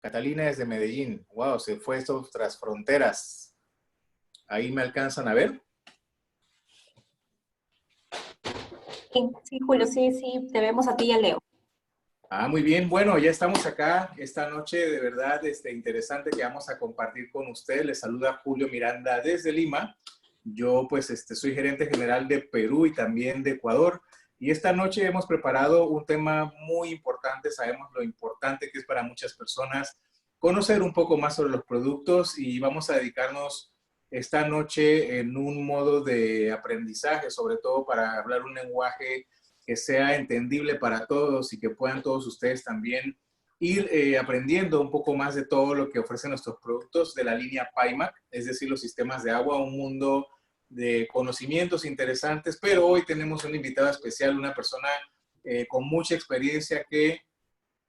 Catalina desde Medellín. Wow, se fue esto tras fronteras. Ahí me alcanzan a ver. Sí, sí, Julio, sí, sí, te vemos a ti y a Leo. Ah, muy bien. Bueno, ya estamos acá esta noche, de verdad, interesante que vamos a compartir con usted. Les saluda Julio Miranda desde Lima. Yo, pues, soy gerente general de Perú y también de Ecuador. Y esta noche hemos preparado un tema muy importante. Sabemos lo importante que es para muchas personas conocer un poco más sobre los productos y vamos a dedicarnos esta noche en un modo de aprendizaje, sobre todo para hablar un lenguaje que sea entendible para todos y que puedan todos ustedes también ir aprendiendo un poco más de todo lo que ofrecen nuestros productos de la línea PIMAC, es decir, los sistemas de agua, un mundo de conocimientos interesantes, pero hoy tenemos un invitado especial, una persona con mucha experiencia que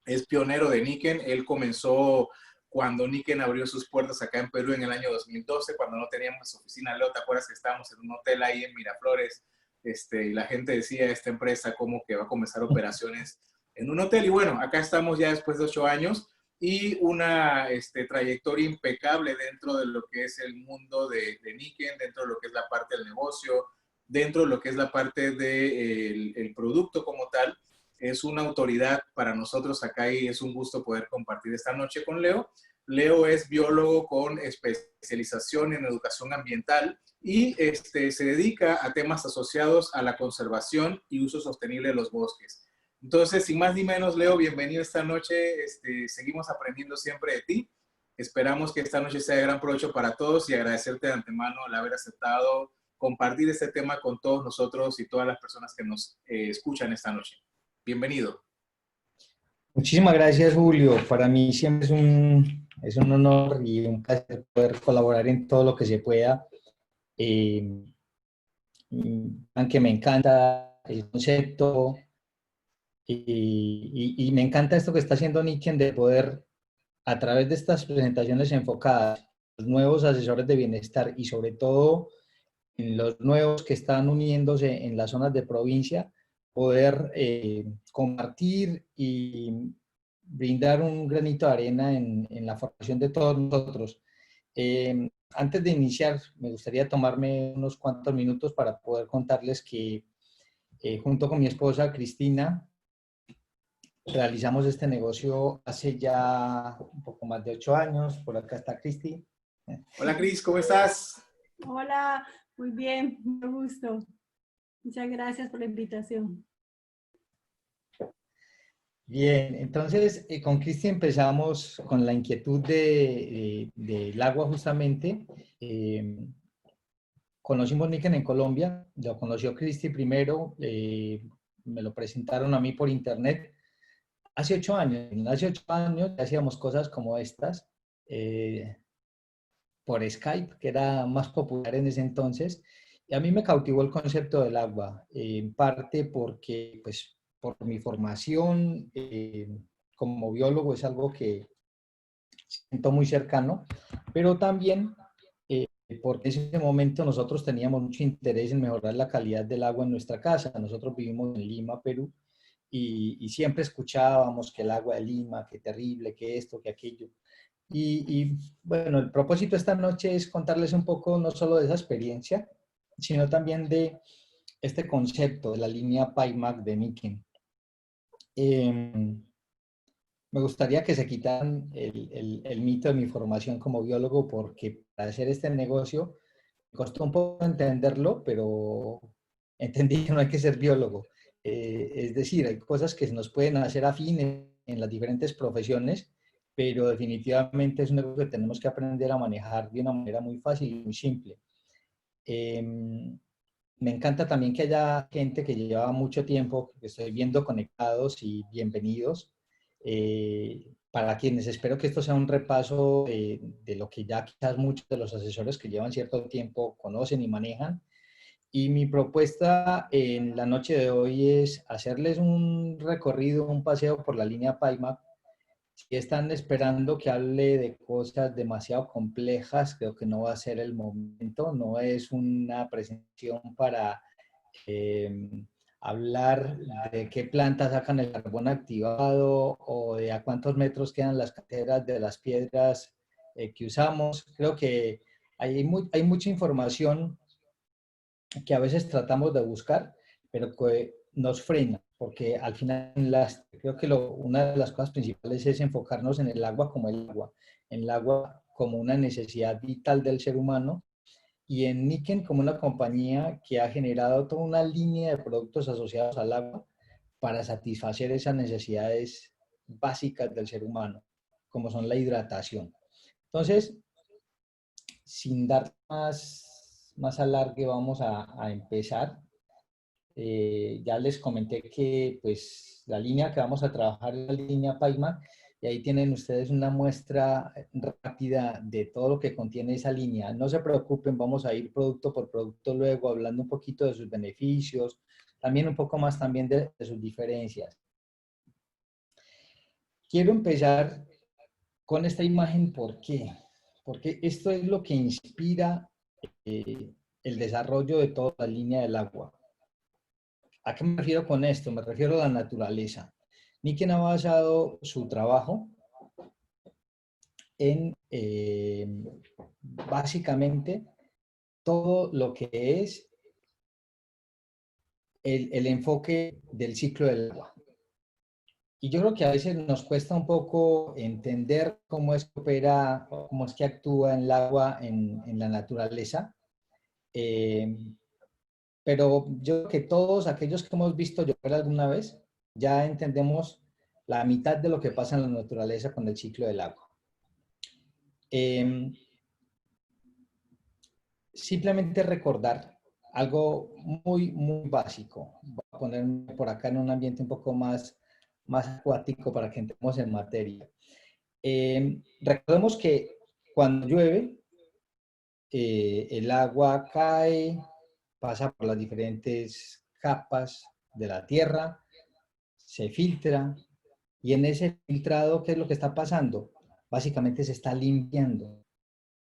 es pionero de Niken. Él comenzó cuando Niken abrió sus puertas acá en Perú en el año 2012, cuando no teníamos oficina. Leo, ¿te acuerdas que estábamos en un hotel ahí en Miraflores? Y la gente decía, esta empresa como que va a comenzar operaciones en un hotel. Y bueno, acá estamos ya después de 8 años y una trayectoria impecable dentro de lo que es el mundo de Niken, dentro de lo que es la parte del negocio, dentro de lo que es la parte del el producto como tal. Es una autoridad para nosotros acá y es un gusto poder compartir esta noche con Leo. Leo es biólogo con especialización en educación ambiental y se dedica a temas asociados a la conservación y uso sostenible de los bosques. Entonces, sin más ni menos, Leo, bienvenido esta noche. Seguimos aprendiendo siempre de ti. Esperamos que esta noche sea de gran provecho para todos y agradecerte de antemano el haber aceptado compartir este tema con todos nosotros y todas las personas que nos escuchan esta noche. Bienvenido. Muchísimas gracias, Julio. Para mí siempre es un honor y un placer poder colaborar en todo lo que se pueda. Eh, Aunque me encanta el concepto y me encanta esto que está haciendo Niken de poder, a través de estas presentaciones enfocadas, los nuevos asesores de bienestar y sobre todo en los nuevos que están uniéndose en las zonas de provincia, poder compartir y brindar un granito de arena en la formación de todos nosotros. Antes de iniciar, me gustaría tomarme unos cuantos minutos para poder contarles que junto con mi esposa Cristina realizamos este negocio hace ya un poco más de 8 años. Por acá está Cristi. Hola, Cris, ¿cómo estás? Hola, muy bien, mucho gusto. Muchas gracias por la invitación. Bien, entonces con Cristi empezamos con la inquietud del agua justamente. Conocimos Niken en Colombia, lo conoció Cristi primero, me lo presentaron a mí por internet. Hace 8 años hacíamos cosas como estas por Skype, que era más popular en ese entonces, y a mí me cautivó el concepto del agua, en parte porque, pues, por mi formación como biólogo es algo que siento muy cercano, pero también porque en ese momento nosotros teníamos mucho interés en mejorar la calidad del agua en nuestra casa. Nosotros vivimos en Lima, Perú, y siempre escuchábamos que el agua de Lima, que terrible, que esto, que aquello. Bueno, el propósito de esta noche es contarles un poco no solo de esa experiencia, sino también de este concepto de la línea PIMAC de Niken. Me gustaría que se quitaran el mito de mi formación como biólogo, porque para hacer este negocio me costó un poco entenderlo, pero entendí que no hay que ser biólogo. Es decir, hay cosas que se nos pueden hacer afines en las diferentes profesiones, pero definitivamente es un negocio que tenemos que aprender a manejar de una manera muy fácil y muy simple. Me encanta también que haya gente que lleva mucho tiempo, que estoy viendo conectados y bienvenidos. Para quienes espero que esto sea un repaso de lo que ya quizás muchos de los asesores que llevan cierto tiempo conocen y manejan. Y mi propuesta en la noche de hoy es hacerles un recorrido, un paseo por la línea PIMAC. Si están esperando que hable de cosas demasiado complejas, creo que no va a ser el momento. No es una presentación para hablar de qué plantas sacan el carbón activado o de a cuántos metros quedan las canteras de las piedras que usamos. Creo que hay mucha información que a veces tratamos de buscar, pero que nos frena, porque al final creo que una de las cosas principales es enfocarnos en el agua como el agua, en el agua como una necesidad vital del ser humano, y en Niken como una compañía que ha generado toda una línea de productos asociados al agua para satisfacer esas necesidades básicas del ser humano, como son la hidratación. Entonces, sin dar más alargue, vamos a empezar. Ya les comenté que pues, la línea que vamos a trabajar es la línea Paiman, y ahí tienen ustedes una muestra rápida de todo lo que contiene esa línea. No se preocupen, vamos a ir producto por producto luego, hablando un poquito de sus beneficios, también un poco más también de sus diferencias. Quiero empezar con esta imagen, ¿por qué? Porque esto es lo que inspira el desarrollo de toda la línea del agua. ¿A qué me refiero con esto? Me refiero a la naturaleza. Niken ha basado su trabajo en básicamente todo lo que es el enfoque del ciclo del agua. Y yo creo que a veces nos cuesta un poco entender cómo es que opera, cómo es que actúa en el agua, en la naturaleza. Pero yo creo que todos aquellos que hemos visto llover alguna vez, ya entendemos la mitad de lo que pasa en la naturaleza con el ciclo del agua. Simplemente recordar algo muy básico. Voy a ponerme por acá en un ambiente un poco más acuático para que entremos en materia. Recordemos que cuando llueve, el agua cae, pasa por las diferentes capas de la tierra, se filtra, y en ese filtrado, ¿qué es lo que está pasando? Básicamente se está limpiando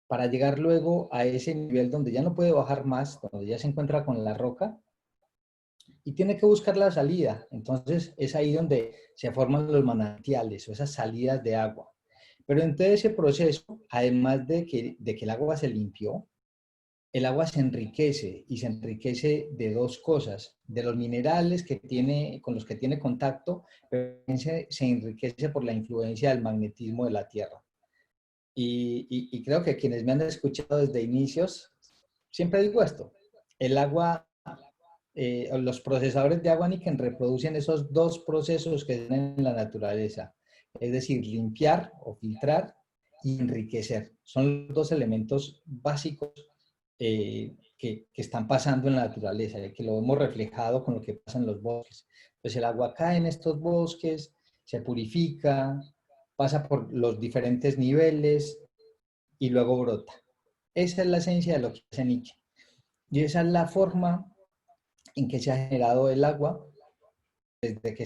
para llegar luego a ese nivel donde ya no puede bajar más, donde ya se encuentra con la roca y tiene que buscar la salida. Entonces es ahí donde se forman los manantiales o esas salidas de agua. Pero en todo ese proceso, además de que el agua se limpió, el agua se enriquece, y se enriquece de dos cosas: de los minerales con los que tiene contacto, pero también se enriquece por la influencia del magnetismo de la Tierra. Y creo que quienes me han escuchado desde inicios, siempre digo esto: el agua, los procesadores de agua Niken reproducen esos dos procesos que tienen en la naturaleza, es decir, limpiar o filtrar y enriquecer. Son los dos elementos básicos que están pasando en la naturaleza, y que lo hemos reflejado con lo que pasa en los bosques. Pues el agua cae en estos bosques, se purifica, pasa por los diferentes niveles y luego brota. Esa es la esencia de lo que hace Niken. Y esa es la forma en que se ha generado el agua desde que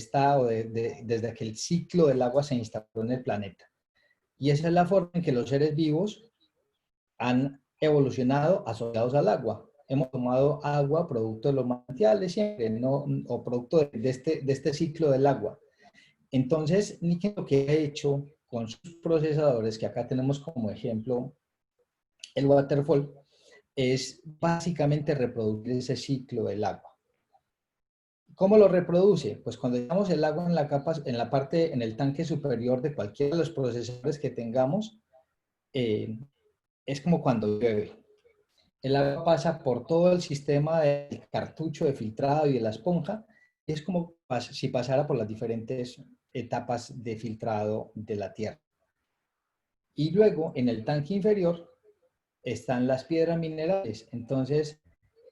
desde que el ciclo del agua se instaló en el planeta. Y esa es la forma en que los seres vivos han evolucionado asociados al agua. Hemos tomado agua, producto de los manantiales siempre, ¿no? O producto de este ciclo del agua. Entonces, Niken lo que ha hecho con sus procesadores, que acá tenemos como ejemplo el waterfall, es básicamente reproducir ese ciclo del agua. ¿Cómo lo reproduce? Pues cuando dejamos el agua en el tanque superior de cualquiera de los procesadores que tengamos, es como cuando llueve. El agua pasa por todo el sistema del cartucho de filtrado y de la esponja, y es como si pasara por las diferentes etapas de filtrado de la tierra. Y luego, en el tanque inferior, están las piedras minerales. Entonces,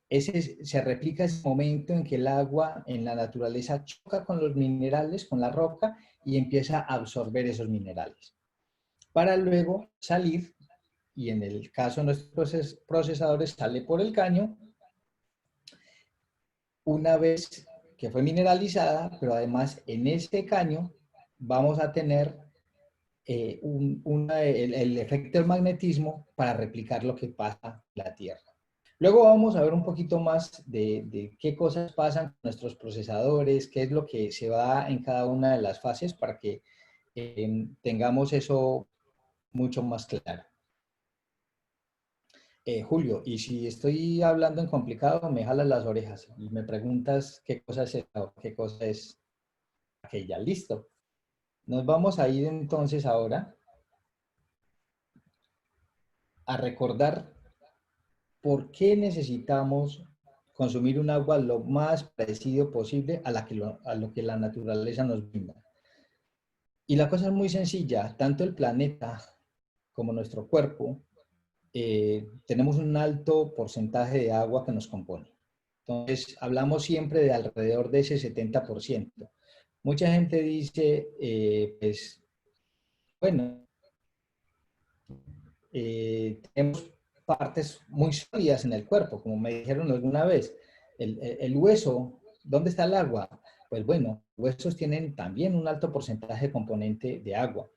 se replica ese momento en que el agua en la naturaleza choca con los minerales, con la roca, y empieza a absorber esos minerales, para luego salir, y en el caso de nuestros procesadores sale por el caño, una vez que fue mineralizada, pero además en este caño vamos a tener el efecto del magnetismo para replicar lo que pasa en la Tierra. Luego vamos a ver un poquito más de qué cosas pasan con nuestros procesadores, qué es lo que se va en cada una de las fases para que tengamos eso mucho más claro. Julio, y si estoy hablando en complicado, me jalas las orejas y me preguntas qué cosa es esta o qué cosa es aquella. Listo. Nos vamos a ir entonces ahora a recordar por qué necesitamos consumir un agua lo más parecido posible a, a lo que la naturaleza nos brinda. Y la cosa es muy sencilla, tanto el planeta como nuestro cuerpo tenemos un alto porcentaje de agua que nos compone. Entonces, hablamos siempre de alrededor de ese 70%. Mucha gente dice, pues, bueno, tenemos partes muy sólidas en el cuerpo, como me dijeron alguna vez. El hueso, ¿dónde está el agua? Pues bueno, huesos tienen también un alto porcentaje de componente de agua.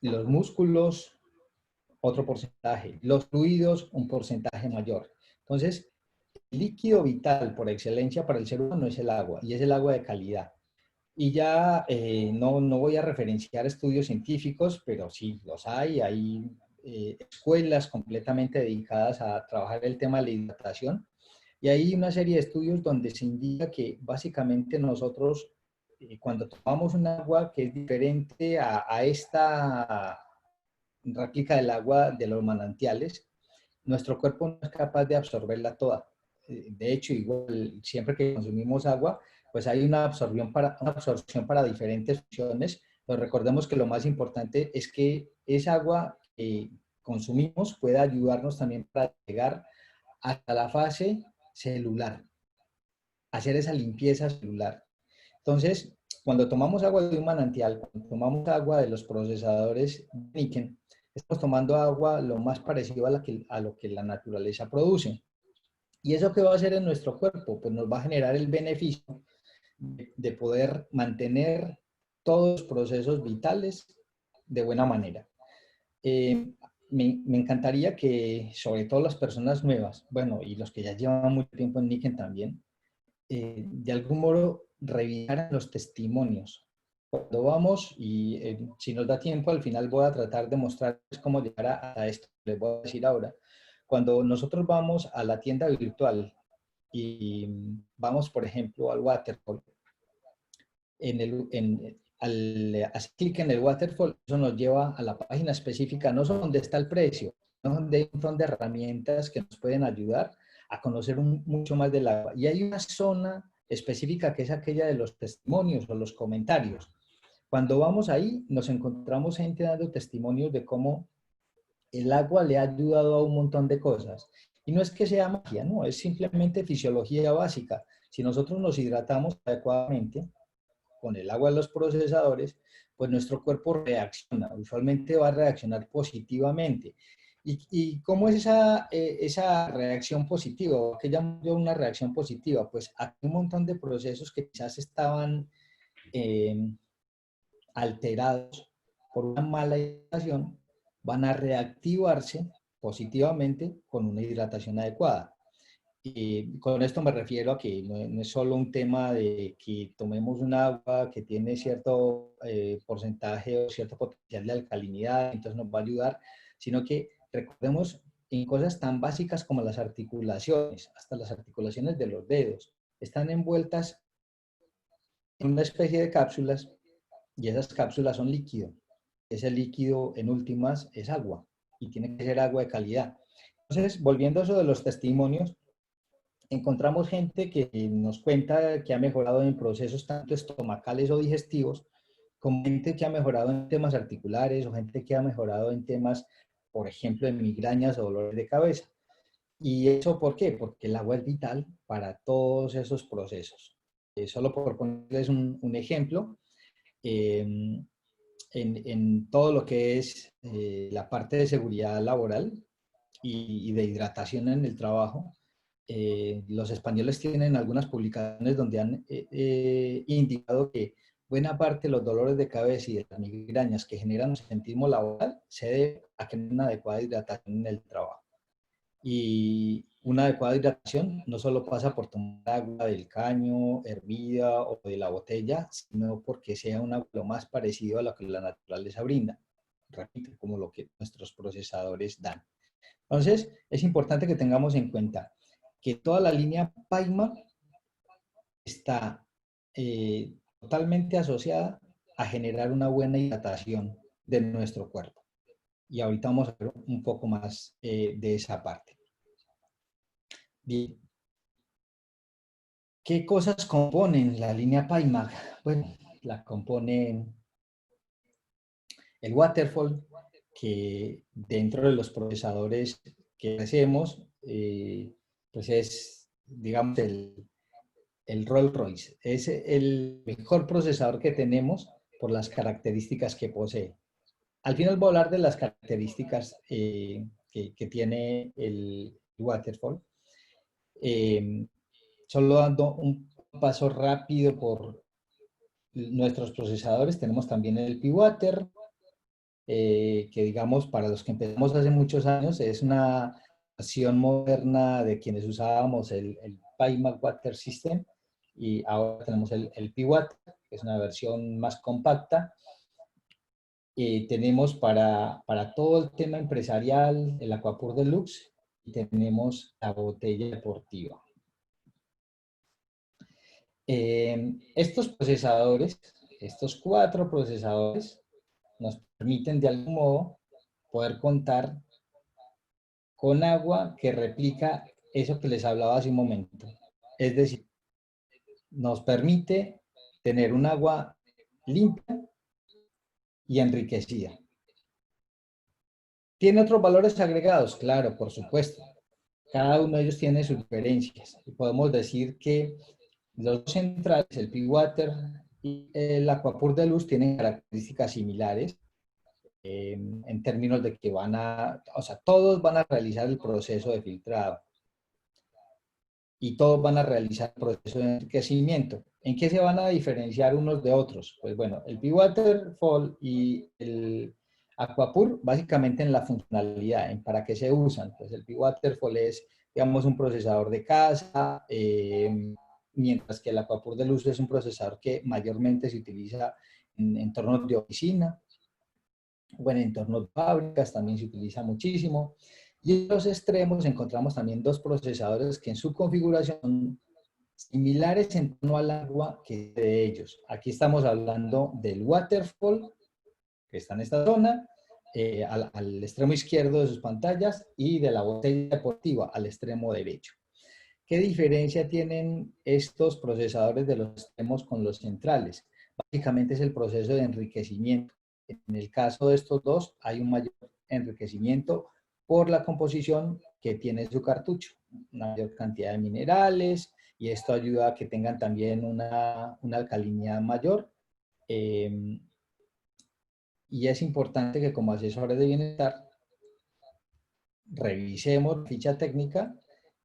Los músculos, otro porcentaje. Los fluidos, un porcentaje mayor. Entonces, el líquido vital por excelencia para el ser humano es el agua, y es el agua de calidad. Y ya no voy a referenciar estudios científicos, pero sí los hay. Hay escuelas completamente dedicadas a trabajar el tema de la hidratación. Y hay una serie de estudios donde se indica que básicamente nosotros, cuando tomamos un agua que es diferente a esta réplica del agua de los manantiales, nuestro cuerpo no es capaz de absorberla toda. De hecho, igual, siempre que consumimos agua, pues hay una absorción para diferentes funciones, pero recordemos que lo más importante es que esa agua que consumimos pueda ayudarnos también para llegar hasta la fase celular, hacer esa limpieza celular. Entonces, cuando tomamos agua de un manantial, cuando tomamos agua de los procesadores Niken, estamos tomando agua lo más parecido a lo que la naturaleza produce. ¿Y eso qué va a hacer en nuestro cuerpo? Pues nos va a generar el beneficio de poder mantener todos los procesos vitales de buena manera. Me encantaría que, sobre todo las personas nuevas, bueno, y los que ya llevan mucho tiempo en Niken también, de algún modo revisar los testimonios. Cuando vamos, y si nos da tiempo, al final voy a tratar de mostrarles cómo llegar a esto que les voy a decir ahora. Cuando nosotros vamos a la tienda virtual y vamos, por ejemplo, al Waterfall, al hacer clic en el Waterfall, eso nos lleva a la página específica, no solo donde está el precio, sino donde hay un montón de herramientas que nos pueden ayudar a conocer mucho más del agua. Y hay una zona específica que es aquella de los testimonios o los comentarios. Cuando vamos ahí, nos encontramos gente dando testimonios de cómo el agua le ha ayudado a un montón de cosas. Y no es que sea magia, no, es simplemente fisiología básica. Si nosotros nos hidratamos adecuadamente con el agua de los procesadores, pues nuestro cuerpo reacciona, usualmente va a reaccionar positivamente. ¿Y cómo es esa reacción positiva? ¿Qué llamo yo una reacción positiva? Pues hay un montón de procesos que quizás estaban alterados por una mala hidratación, van a reactivarse positivamente con una hidratación adecuada. Y con esto me refiero a que no es solo un tema de que tomemos un agua que tiene cierto porcentaje o cierto potencial de alcalinidad, entonces nos va a ayudar, sino que recordemos en cosas tan básicas como las articulaciones, hasta las articulaciones de los dedos, están envueltas en una especie de cápsulas y esas cápsulas son líquido. Ese líquido, en últimas, es agua y tiene que ser agua de calidad. Entonces, volviendo a eso de los testimonios, encontramos gente que nos cuenta que ha mejorado en procesos tanto estomacales o digestivos, como gente que ha mejorado en temas articulares o gente que ha mejorado en temas, por ejemplo, de migrañas o dolores de cabeza. ¿Y eso por qué? Porque el agua es vital para todos esos procesos. Solo por ponerles un ejemplo, en todo lo que es la parte de seguridad laboral y de hidratación en el trabajo, los españoles tienen algunas publicaciones donde han indicado que buena parte de los dolores de cabeza y de las migrañas que generan absentismo laboral se debe a que no hay una adecuada hidratación en el trabajo. Y una adecuada hidratación no solo pasa por tomar agua del caño, hervida o de la botella, sino porque sea un agua lo más parecido a lo que la naturaleza brinda. Repito, como lo que nuestros procesadores dan. Entonces, es importante que tengamos en cuenta que toda la línea Paima está totalmente asociada a generar una buena hidratación de nuestro cuerpo. Y ahorita vamos a ver un poco más de esa parte. Bien. ¿Qué cosas componen la línea Paima? Bueno, la componen el waterfall, que dentro de los procesadores que hacemos, pues es, digamos, el Rolls Royce. Es el mejor procesador que tenemos por las características que posee. Al final voy a hablar de las características que tiene el waterfall. Solo dando un paso rápido por nuestros procesadores, tenemos también el P-Water, que digamos, para los que empezamos hace muchos años, es una versión moderna de quienes usábamos el Paima Water System, y ahora tenemos el P-Water, que es una versión más compacta. Tenemos para todo el tema empresarial el Aquapur Deluxe, y tenemos la botella deportiva. Estos procesadores, estos 4 procesadores, nos permiten de algún modo poder contar con agua que replica eso que les hablaba hace un momento. Es decir, nos permite tener un agua limpia y enriquecida. ¿Tiene otros valores agregados? Claro, por supuesto. Cada uno de ellos tiene sus diferencias. Y podemos decir que los dos centrales, el P-Water y el Aquapur Deluxe, tienen características similares en términos de que todos van a realizar el proceso de filtrado y todos van a realizar el proceso de enriquecimiento. ¿En qué se van a diferenciar unos de otros? Pues bueno, el P-Waterfall y el Aquapur, básicamente en la funcionalidad, en para qué se usan. Pues el P-Waterfall es, digamos, un procesador de casa, mientras que el Aquapur Deluxe es un procesador que mayormente se utiliza en entornos de oficina, o en entornos de fábricas también se utiliza muchísimo. Y en los extremos encontramos también 2 procesadores que en su configuración son similares en torno al agua que de ellos. Aquí estamos hablando del waterfall, que está en esta zona, al extremo izquierdo de sus pantallas, y de la botella deportiva al extremo derecho. ¿Qué diferencia tienen estos procesadores de los extremos con los centrales? Básicamente es el proceso de enriquecimiento. En el caso de estos dos hay un mayor enriquecimiento por la composición que tiene su cartucho, una mayor cantidad de minerales, y esto ayuda a que tengan también una alcalinidad mayor. Y es importante que como asesores de bienestar revisemos la ficha técnica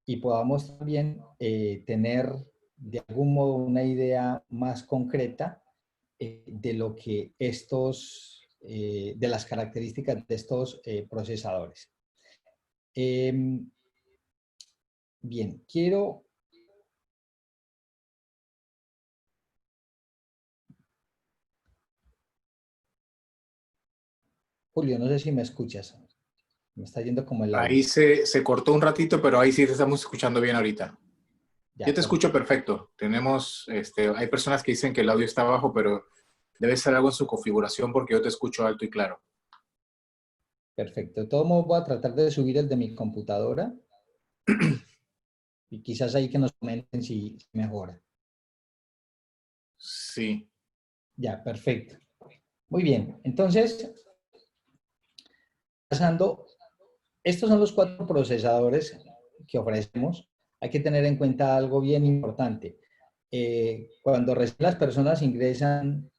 y podamos también tener de algún modo una idea más concreta de lo que de las características de estos procesadores. Bien, Julio, no sé si me escuchas. Me está yendo como el audio. Ahí se cortó un ratito, pero ahí sí te estamos escuchando bien ahorita. Ya, Yo te escucho perfecto. Hay personas que dicen que el audio está bajo, pero debe ser algo en su configuración porque yo te escucho alto y claro. perfecto. De todos modos, voy a tratar de subir el de mi computadora y quizás ahí que nos comenten si mejora. Sí. Ya, perfecto. Muy bien. Entonces, pasando, estos son los 4 procesadores que ofrecemos. Hay que tener en cuenta algo bien importante. Cuando recién las personas ingresan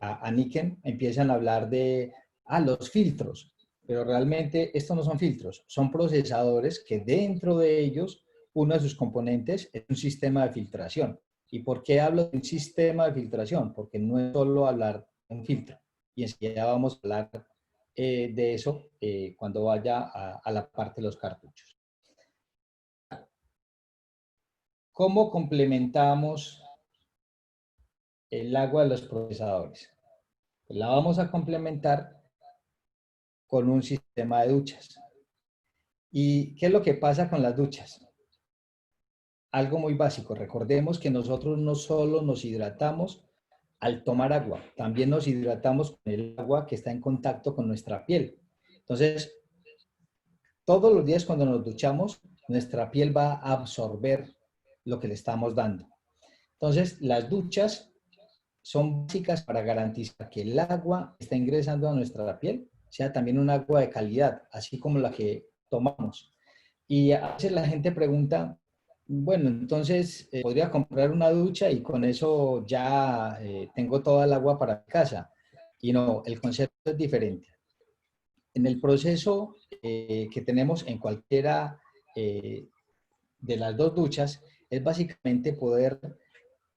a Niken, empiezan a hablar de los filtros, pero realmente estos no son filtros, son procesadores que dentro de ellos, uno de sus componentes es un sistema de filtración. ¿Y por qué hablo de un sistema de filtración? Porque no es solo hablar de un filtro, y enseguida vamos a hablar de eso cuando vaya a la parte de los cartuchos. ¿Cómo complementamos el agua de los procesadores? Pues la vamos a complementar con un sistema de duchas. ¿Y qué es lo que pasa con las duchas? Algo muy básico. Recordemos que nosotros no solo nos hidratamos al tomar agua, también nos hidratamos con el agua que está en contacto con nuestra piel. Entonces, todos los días cuando nos duchamos, nuestra piel va a absorber lo que le estamos dando. Entonces, las duchas son básicas para garantizar que el agua que está ingresando a nuestra piel sea también un agua de calidad, así como la que tomamos. Y a veces la gente pregunta, bueno, entonces podría comprar una ducha y con eso ya tengo toda el agua para casa. Y no, el concepto es diferente. En el proceso que tenemos en cualquiera de las dos duchas, es básicamente poder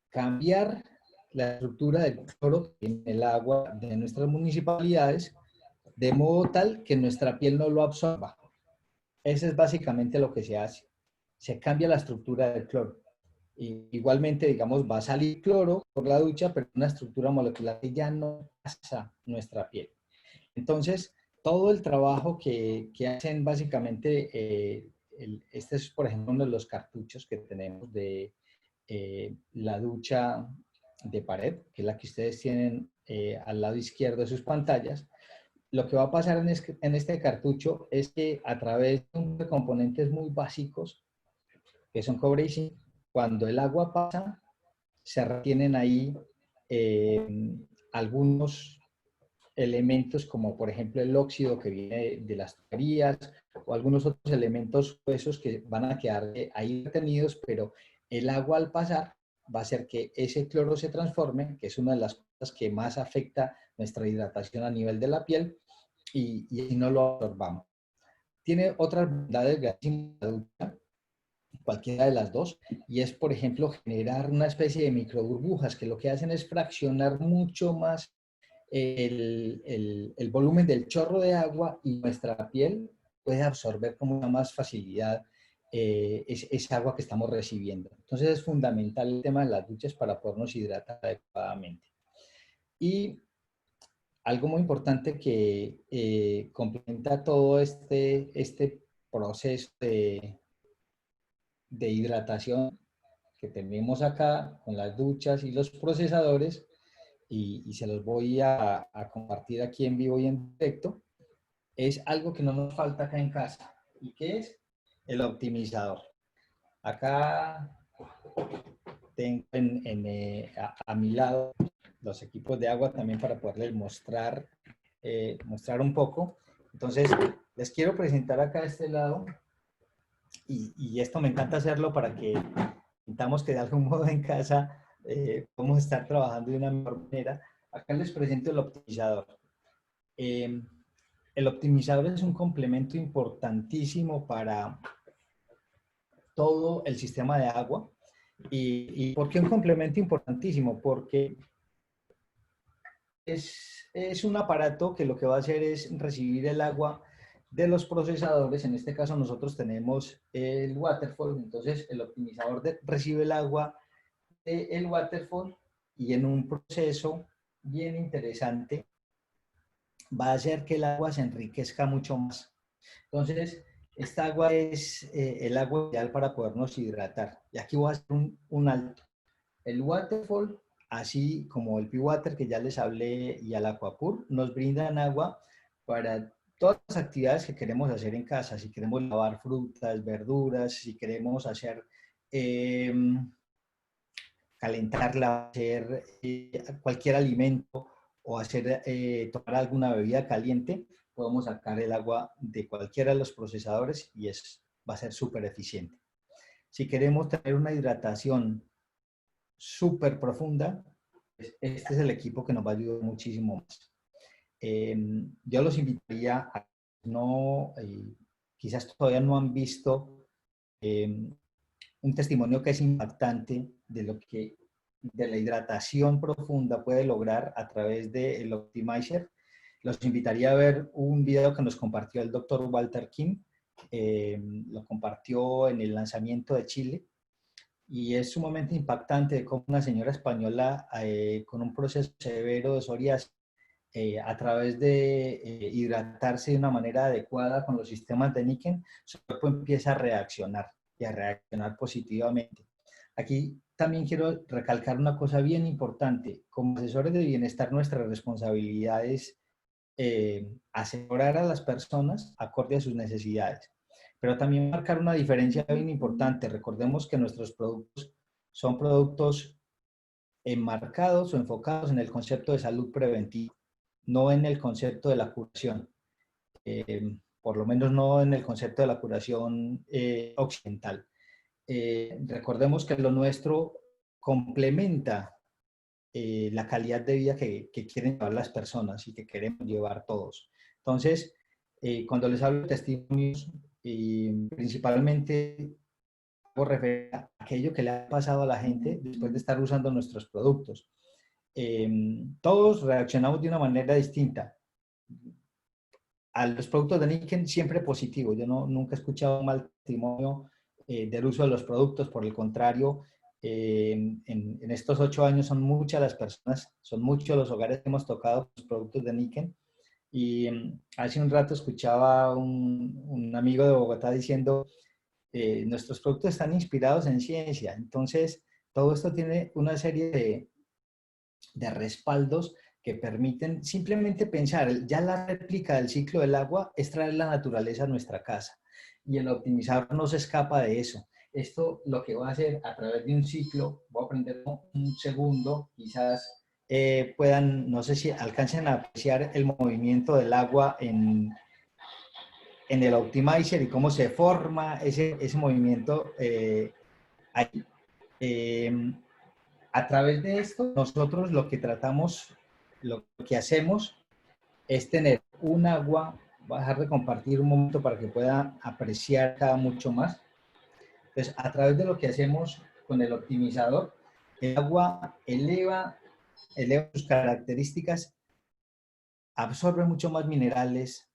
cambiar la estructura del cloro en el agua de nuestras municipalidades de modo tal que nuestra piel no lo absorba. Eso es básicamente lo que se hace. Se cambia la estructura del cloro. Y igualmente, digamos, va a salir cloro por la ducha, pero una estructura molecular que ya no pasa nuestra piel. Entonces, todo el trabajo que hacen básicamente, este es, por ejemplo, uno de los cartuchos que tenemos de la ducha de pared, que es la que ustedes tienen al lado izquierdo de sus pantallas. Lo que va a pasar en este cartucho es que a través de componentes muy básicos, que son cobre y zinc, cuando el agua pasa, se retienen ahí algunos elementos como por ejemplo el óxido que viene de las tuberías o algunos otros elementos huesos que van a quedar ahí retenidos, pero el agua al pasar va a hacer que ese cloro se transforme, que es una de las cosas que más afecta nuestra hidratación a nivel de la piel y no lo absorbamos. Tiene otras bondades gracias a cualquiera de las dos, y es, por ejemplo, generar una especie de microburbujas que lo que hacen es fraccionar mucho más el volumen del chorro de agua y nuestra piel puede absorber con mucha más facilidad esa agua que estamos recibiendo. Entonces es fundamental el tema de las duchas para podernos hidratar adecuadamente. Y algo muy importante que complementa todo este proceso de hidratación que tenemos acá con las duchas y los procesadores, y se los voy a compartir aquí en vivo y en directo, es algo que no nos falta acá en casa. ¿Y qué es? El optimizador. Acá tengo a mi lado los equipos de agua también para poderles mostrar un poco. Entonces, les quiero presentar acá a este lado, y esto me encanta hacerlo para que intentamos que de algún modo en casa podamos estar trabajando de una mejor manera. Acá les presento el optimizador. El optimizador es un complemento importantísimo para todo el sistema de agua. ¿Y por qué un complemento importantísimo? Porque es un aparato que lo que va a hacer es recibir el agua de los procesadores. En este caso nosotros tenemos el waterfall, entonces el optimizador recibe el agua del waterfall y en un proceso bien interesante va a hacer que el agua se enriquezca mucho más. Entonces, esta agua es el agua ideal para podernos hidratar. Y aquí voy a hacer un alto. El waterfall, así como el P-Water que ya les hablé y el Aquapur, nos brindan agua para todas las actividades que queremos hacer en casa. Si queremos lavar frutas, verduras, si queremos hacer calentarla, hacer cualquier alimento o hacer tomar alguna bebida caliente, podemos sacar el agua de cualquiera de los procesadores y va a ser súper eficiente. Si queremos tener una hidratación súper profunda, pues este es el equipo que nos va a ayudar muchísimo más. Yo los invitaría a no, quizás todavía no han visto un testimonio que es impactante de lo que de la hidratación profunda puede lograr a través del Optimizer. Los invitaría a ver un video que nos compartió el doctor Walter Kim. Lo compartió en el lanzamiento de Chile y es sumamente impactante de cómo una señora española con un proceso severo de psoriasis a través de hidratarse de una manera adecuada con los sistemas de níquel, su cuerpo empieza a reaccionar y a reaccionar positivamente. Aquí también quiero recalcar una cosa bien importante. Como asesores de bienestar, nuestra responsabilidad es asesorar a las personas acorde a sus necesidades, pero también marcar una diferencia bien importante. Recordemos que nuestros productos son productos enmarcados o enfocados en el concepto de salud preventiva, no en el concepto de la curación, por lo menos no en el concepto de la curación occidental. Recordemos que lo nuestro complementa la calidad de vida que quieren llevar las personas y que queremos llevar todos. Entonces, cuando les hablo de testimonios, principalmente hago referencia a aquello que le ha pasado a la gente después de estar usando nuestros productos. Todos reaccionamos de una manera distinta. A los productos de Niken siempre positivo. Yo nunca he escuchado un mal testimonio del uso de los productos. Por el contrario, en estos 8 años son muchas las personas, son muchos los hogares que hemos tocado los productos de Niken. Y hace un rato escuchaba un amigo de Bogotá diciendo, nuestros productos están inspirados en ciencia. Entonces, todo esto tiene una serie de respaldos que permiten simplemente pensar, ya la réplica del ciclo del agua es traer la naturaleza a nuestra casa. Y el optimizador no se escapa de eso. Esto lo que va a hacer a través de un ciclo, voy a prender un segundo, quizás puedan, no sé si alcancen a apreciar el movimiento del agua en el optimizer y cómo se forma ese movimiento ahí. A través de esto, nosotros lo que tratamos, lo que hacemos es tener un agua, voy a dejar de compartir un momento para que pueda apreciar cada mucho más. Entonces, a través de lo que hacemos con el optimizador, el agua eleva sus características, absorbe mucho más minerales,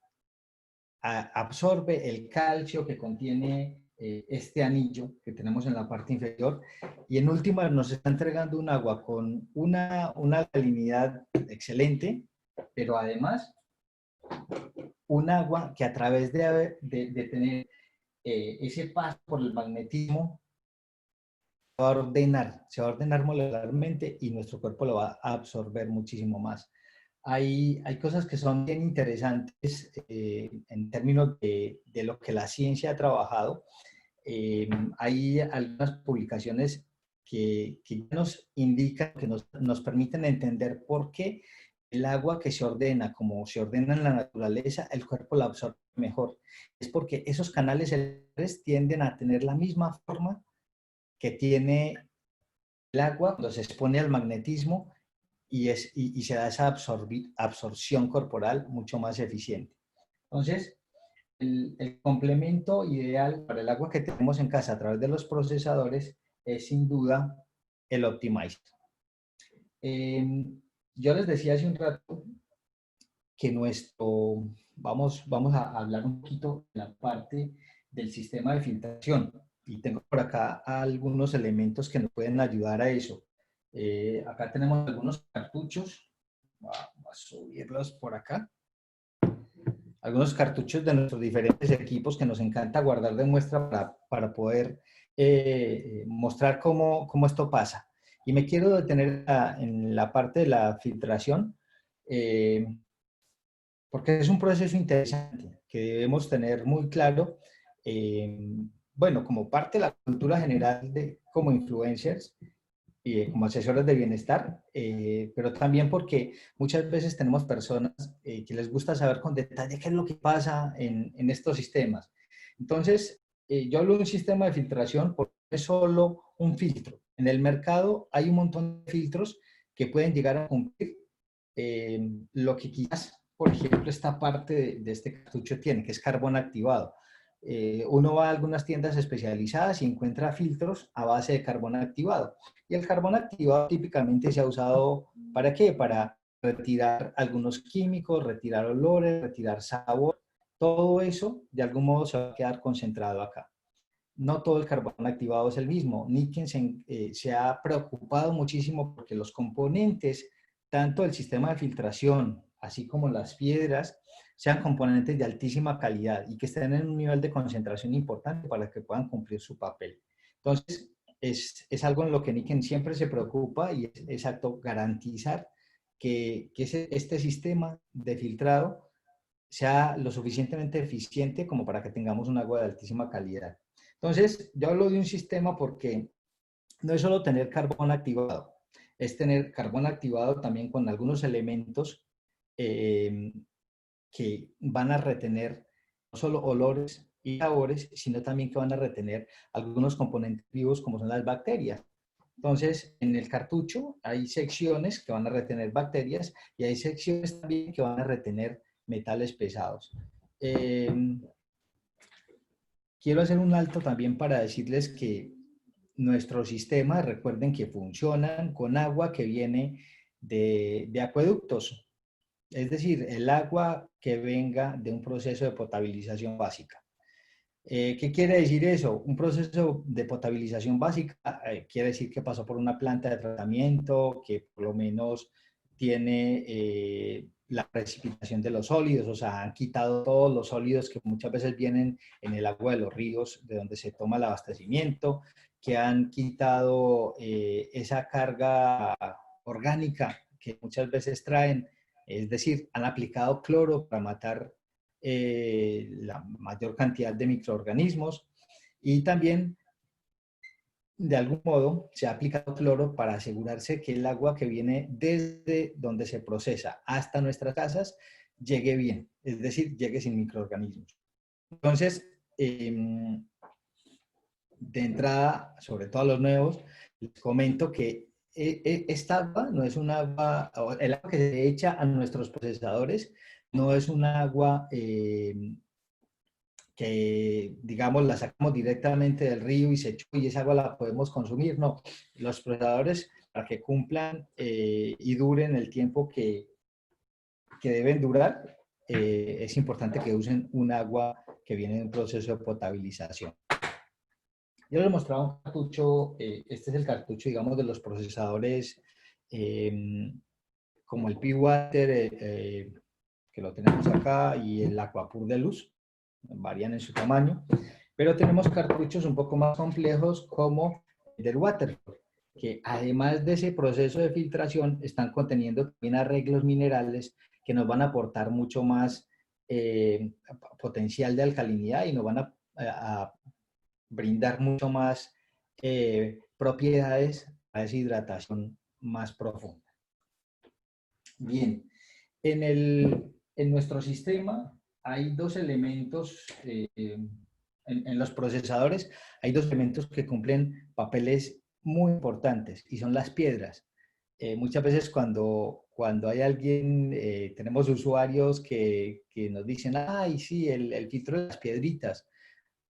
absorbe el calcio que contiene este anillo que tenemos en la parte inferior y en última nos está entregando un agua con una salinidad excelente, pero además un agua que a través de tener ese paso por el magnetismo se va a ordenar molecularmente y nuestro cuerpo lo va a absorber muchísimo más. Hay cosas que son bien interesantes en términos de lo que la ciencia ha trabajado. Hay algunas publicaciones que nos indican, que nos permiten entender por qué el agua que se ordena, como se ordena en la naturaleza, el cuerpo la absorbe mejor. Es porque esos canales celulares tienden a tener la misma forma que tiene el agua cuando se expone al magnetismo y se da esa absorción corporal mucho más eficiente. Entonces, el complemento ideal para el agua que tenemos en casa a través de los procesadores es sin duda el Optimizer. Yo les decía hace un rato que vamos a hablar un poquito de la parte del sistema de filtración y tengo por acá algunos elementos que nos pueden ayudar a eso. Acá tenemos algunos cartuchos, vamos a subirlos por acá. Algunos cartuchos de nuestros diferentes equipos que nos encanta guardar de muestra para poder mostrar cómo esto pasa. Y me quiero detener en la parte de la filtración, porque es un proceso interesante que debemos tener muy claro, bueno, como parte de la cultura general como influencers, como asesores de bienestar, pero también porque muchas veces tenemos personas que les gusta saber con detalle qué es lo que pasa en estos sistemas. Entonces, yo hablo de un sistema de filtración porque es solo un filtro. En el mercado hay un montón de filtros que pueden llegar a cumplir lo que quizás, por ejemplo, esta parte de este cartucho tiene, que es carbón activado. Uno va a algunas tiendas especializadas y encuentra filtros a base de carbón activado. Y el carbón activado típicamente se ha usado, ¿para qué? Para retirar algunos químicos, retirar olores, retirar sabor. Todo eso, de algún modo, se va a quedar concentrado acá. No todo el carbón activado es el mismo. Niken se ha preocupado muchísimo porque los componentes, tanto del sistema de filtración, así como las piedras, sean componentes de altísima calidad y que estén en un nivel de concentración importante para que puedan cumplir su papel. Entonces, es algo en lo que Niken siempre se preocupa y es exacto garantizar que este sistema de filtrado sea lo suficientemente eficiente como para que tengamos un agua de altísima calidad. Entonces, yo hablo de un sistema porque no es solo tener carbón activado, es tener carbón activado también con algunos elementos que van a retener no solo olores y sabores, sino también que van a retener algunos componentes vivos como son las bacterias. Entonces, en el cartucho hay secciones que van a retener bacterias y hay secciones también que van a retener metales pesados. Quiero hacer un alto también para decirles que nuestros sistemas, recuerden que funcionan con agua que viene de acueductos, es decir, el agua que venga de un proceso de potabilización básica. ¿Qué quiere decir eso? Un proceso de potabilización básica quiere decir que pasó por una planta de tratamiento, que por lo menos tiene la precipitación de los sólidos, o sea, han quitado todos los sólidos que muchas veces vienen en el agua de los ríos, de donde se toma el abastecimiento, que han quitado esa carga orgánica que muchas veces traen, es decir, han aplicado cloro para matar la mayor cantidad de microorganismos y también de algún modo se ha aplicado cloro para asegurarse que el agua que viene desde donde se procesa hasta nuestras casas llegue bien, es decir, llegue sin microorganismos. Entonces, de entrada, sobre todo a los nuevos, les comento que esta agua no es un agua, el agua que se echa a nuestros procesadores no es un agua que, digamos, la sacamos directamente del río y se echó y esa agua la podemos consumir. No, los procesadores, para que cumplan y duren el tiempo que deben durar, es importante que usen un agua que viene de un proceso de potabilización. Yo les he mostrado un cartucho, este es el cartucho, digamos, de los procesadores como el P-Water, que lo tenemos acá, y el Aquapur de luz, varían en su tamaño, pero tenemos cartuchos un poco más complejos como el del Waterford, que además de ese proceso de filtración, están conteniendo también arreglos minerales que nos van a aportar mucho más potencial de alcalinidad y nos van a brindar mucho más propiedades a esa hidratación más profunda. Bien, en nuestro sistema hay dos elementos, en los procesadores hay dos elementos que cumplen papeles muy importantes y son las piedras. Muchas veces cuando hay alguien, tenemos usuarios que nos dicen, ay, sí, el filtro de las piedritas.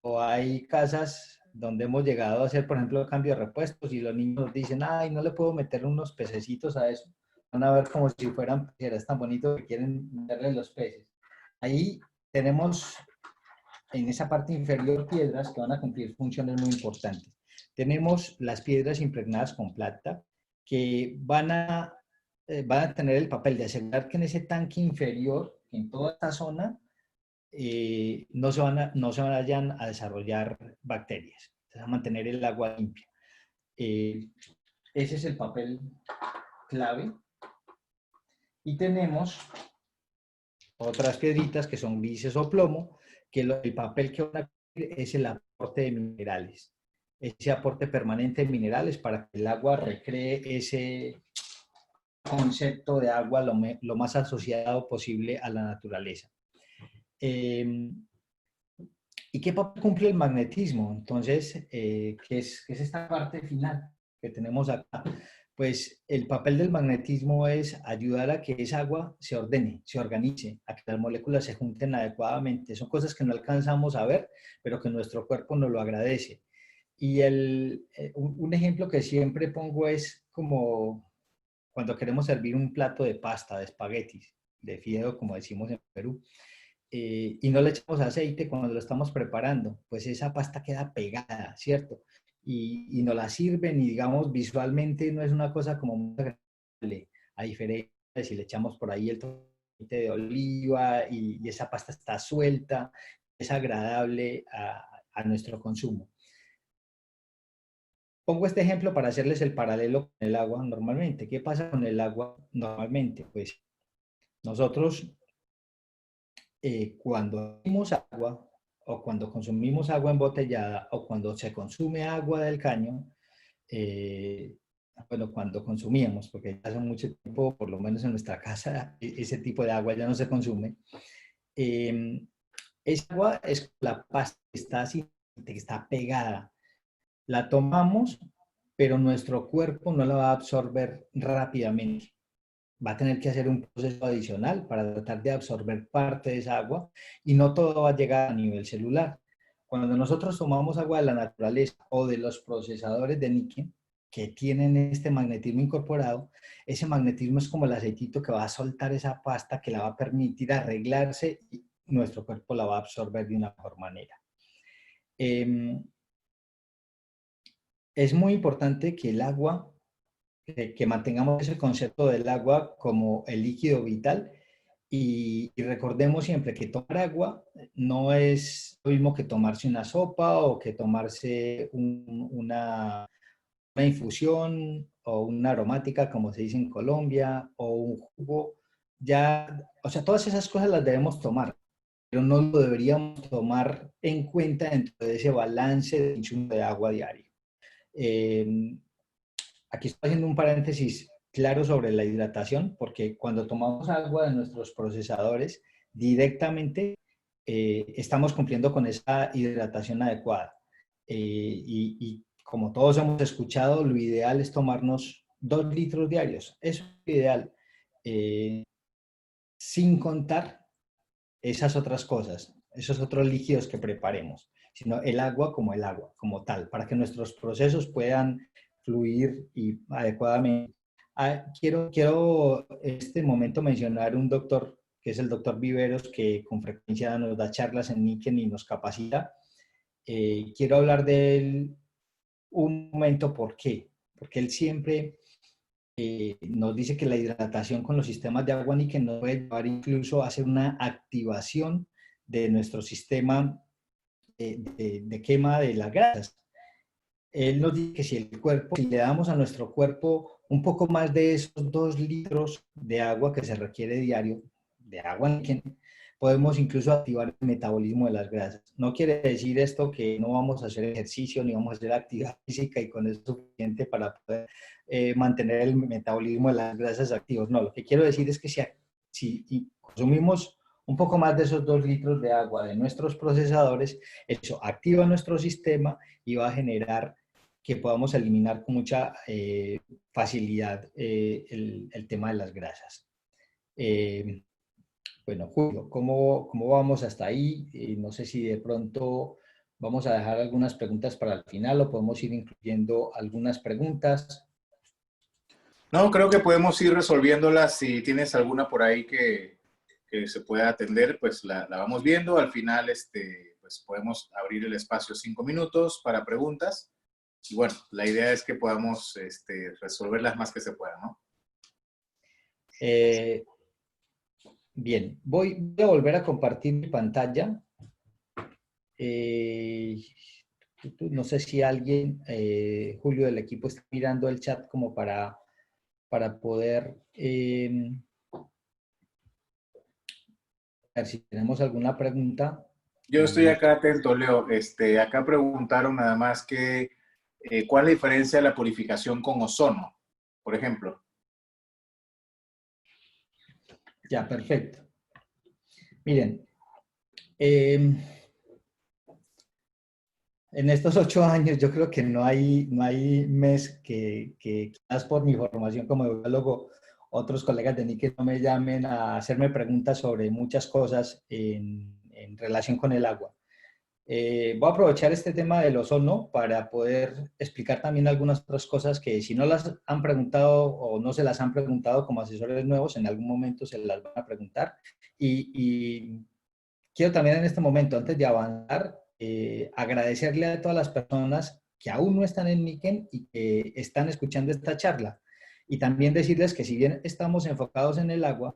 O hay casas donde hemos llegado a hacer, por ejemplo, cambio de repuestos y los niños nos dicen, ay, no le puedo meter unos pececitos a eso. Van a ver como si fueran peceras tan bonitos que quieren meterle los peces. Ahí tenemos en esa parte inferior piedras que van a cumplir funciones muy importantes. Tenemos las piedras impregnadas con plata que van a tener el papel de asegurar que en ese tanque inferior, en toda esta zona, no se vayan a desarrollar bacterias, se va a mantener el agua limpia. Ese es el papel clave. Y tenemos otras piedritas que son grises o plomo, que el papel que van a cumplir es el aporte de minerales, ese aporte permanente de minerales para que el agua recree ese concepto de agua lo más asociado posible a la naturaleza. ¿Y qué papel cumple el magnetismo? Entonces, ¿qué es esta parte final que tenemos acá? Pues el papel del magnetismo es ayudar a que esa agua se ordene, se organice, a que las moléculas se junten adecuadamente. Son cosas que no alcanzamos a ver, pero que nuestro cuerpo nos lo agradece. Y un ejemplo que siempre pongo es como cuando queremos servir un plato de pasta, de espaguetis, de fideo, como decimos en Perú, y no le echamos aceite cuando lo estamos preparando, pues esa pasta queda pegada, ¿cierto? Y nos la sirven y digamos visualmente no es una cosa como muy agradable, a diferencia de si le echamos por ahí el aceite de oliva y esa pasta está suelta, es agradable a nuestro consumo. Pongo este ejemplo para hacerles el paralelo con el agua normalmente. ¿Qué pasa con el agua normalmente? Pues nosotros cuando consumimos agua o cuando consumimos agua embotellada o cuando se consume agua del caño, bueno, cuando consumíamos, porque hace mucho tiempo, por lo menos en nuestra casa, ese tipo de agua ya no se consume. Esa agua es la pasta que está así, que está pegada. La tomamos, pero nuestro cuerpo no la va a absorber rápidamente. Va a tener que hacer un proceso adicional para tratar de absorber parte de esa agua y no todo va a llegar a nivel celular. Cuando nosotros tomamos agua de la naturaleza o de los procesadores de níquel que tienen este magnetismo incorporado, ese magnetismo es como el aceitito que va a soltar esa pasta que la va a permitir arreglarse y nuestro cuerpo la va a absorber de una mejor manera. Es muy importante que el agua, que mantengamos ese concepto del agua como el líquido vital y recordemos siempre que tomar agua no es lo mismo que tomarse una sopa o que tomarse una infusión o una aromática, como se dice en Colombia, o un jugo. Ya, o sea, todas esas cosas las debemos tomar, pero no lo deberíamos tomar en cuenta dentro de ese balance de consumo de agua diario. Eh, Aquí estoy haciendo un paréntesis claro sobre la hidratación, porque cuando tomamos agua de nuestros procesadores, directamente estamos cumpliendo con esa hidratación adecuada. Y como todos hemos escuchado, lo ideal es tomarnos 2 litros diarios. Eso es lo ideal, sin contar esas otras cosas, esos otros líquidos que preparemos, sino el agua, como tal, para que nuestros procesos puedan fluir y adecuadamente. Quiero en este momento mencionar un doctor, que es el doctor Viveros, que con frecuencia nos da charlas en Niken y nos capacita. Quiero hablar de él un momento, ¿por qué? Porque él siempre nos dice que la hidratación con los sistemas de agua Niken nos puede llevar incluso a hacer una activación de nuestro sistema de quema de las grasas. Él nos dice que si le damos a nuestro cuerpo un poco más de esos 2 litros de agua que se requiere diario, de agua Niken, podemos incluso activar el metabolismo de las grasas. No quiere decir esto que no vamos a hacer ejercicio ni vamos a hacer actividad física y con eso es suficiente para poder mantener el metabolismo de las grasas activos. No, lo que quiero decir es que si consumimos un poco más de esos 2 litros de agua de nuestros procesadores, eso activa nuestro sistema y va a generar que podamos eliminar con mucha facilidad el tema de las grasas. Bueno, Julio, ¿cómo vamos hasta ahí? No sé si de pronto vamos a dejar algunas preguntas para el final o podemos ir incluyendo algunas preguntas. No, creo que podemos ir resolviéndolas. Si tienes alguna por ahí que se pueda atender, pues la vamos viendo. Al final, pues podemos abrir el espacio 5 minutos para preguntas. Y bueno, la idea es que podamos resolver las más que se puedan, ¿no? Bien, voy a volver a compartir mi pantalla. No sé si alguien, Julio, del equipo está mirando el chat como para poder ver si tenemos alguna pregunta. Yo estoy acá atento, Leo. Acá preguntaron nada más que ¿cuál es la diferencia de la purificación con ozono, por ejemplo? Ya, perfecto. Miren, en estos 8 años yo creo que no hay mes que quizás por mi formación como biólogo, otros colegas de Níquel no me llamen a hacerme preguntas sobre muchas cosas en relación con el agua. Voy a aprovechar este tema del ozono para poder explicar también algunas otras cosas que si no las han preguntado o no se las han preguntado como asesores nuevos, en algún momento se las van a preguntar. Y quiero también en este momento, antes de avanzar, agradecerle a todas las personas que aún no están en Niken y que están escuchando esta charla. Y también decirles que si bien estamos enfocados en el agua,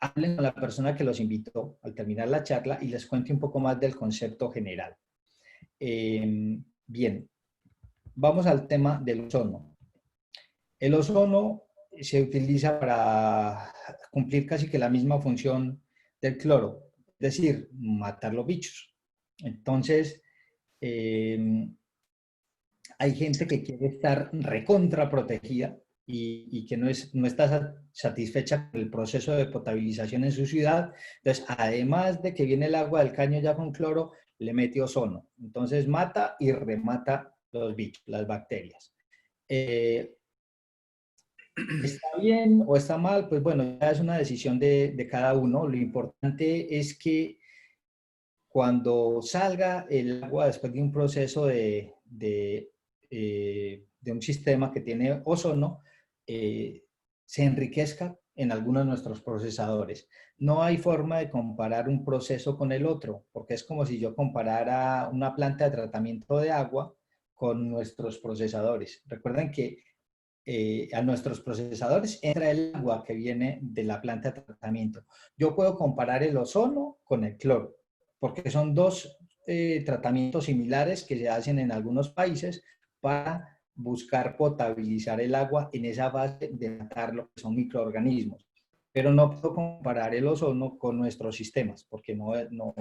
hablen con la persona que los invitó al terminar la charla y les cuente un poco más del concepto general. Bien, vamos al tema del ozono. El ozono se utiliza para cumplir casi que la misma función del cloro, es decir, matar los bichos. Entonces, hay gente que quiere estar recontra protegida y que no está satisfecha con el proceso de potabilización en su ciudad. Entonces, además de que viene el agua del caño ya con cloro, le mete ozono. Entonces, mata y remata los bichos, las bacterias. ¿Está bien o está mal? Pues bueno, ya es una decisión de cada uno. Lo importante es que cuando salga el agua después de un proceso de un sistema que tiene ozono, se enriquezca en algunos de nuestros procesadores. No hay forma de comparar un proceso con el otro, porque es como si yo comparara una planta de tratamiento de agua con nuestros procesadores. Recuerden que a nuestros procesadores entra el agua que viene de la planta de tratamiento. Yo puedo comparar el ozono con el cloro, porque son dos tratamientos similares que se hacen en algunos países para buscar potabilizar el agua en esa base de matar lo que son microorganismos. Pero no puedo comparar el ozono con nuestros sistemas, porque no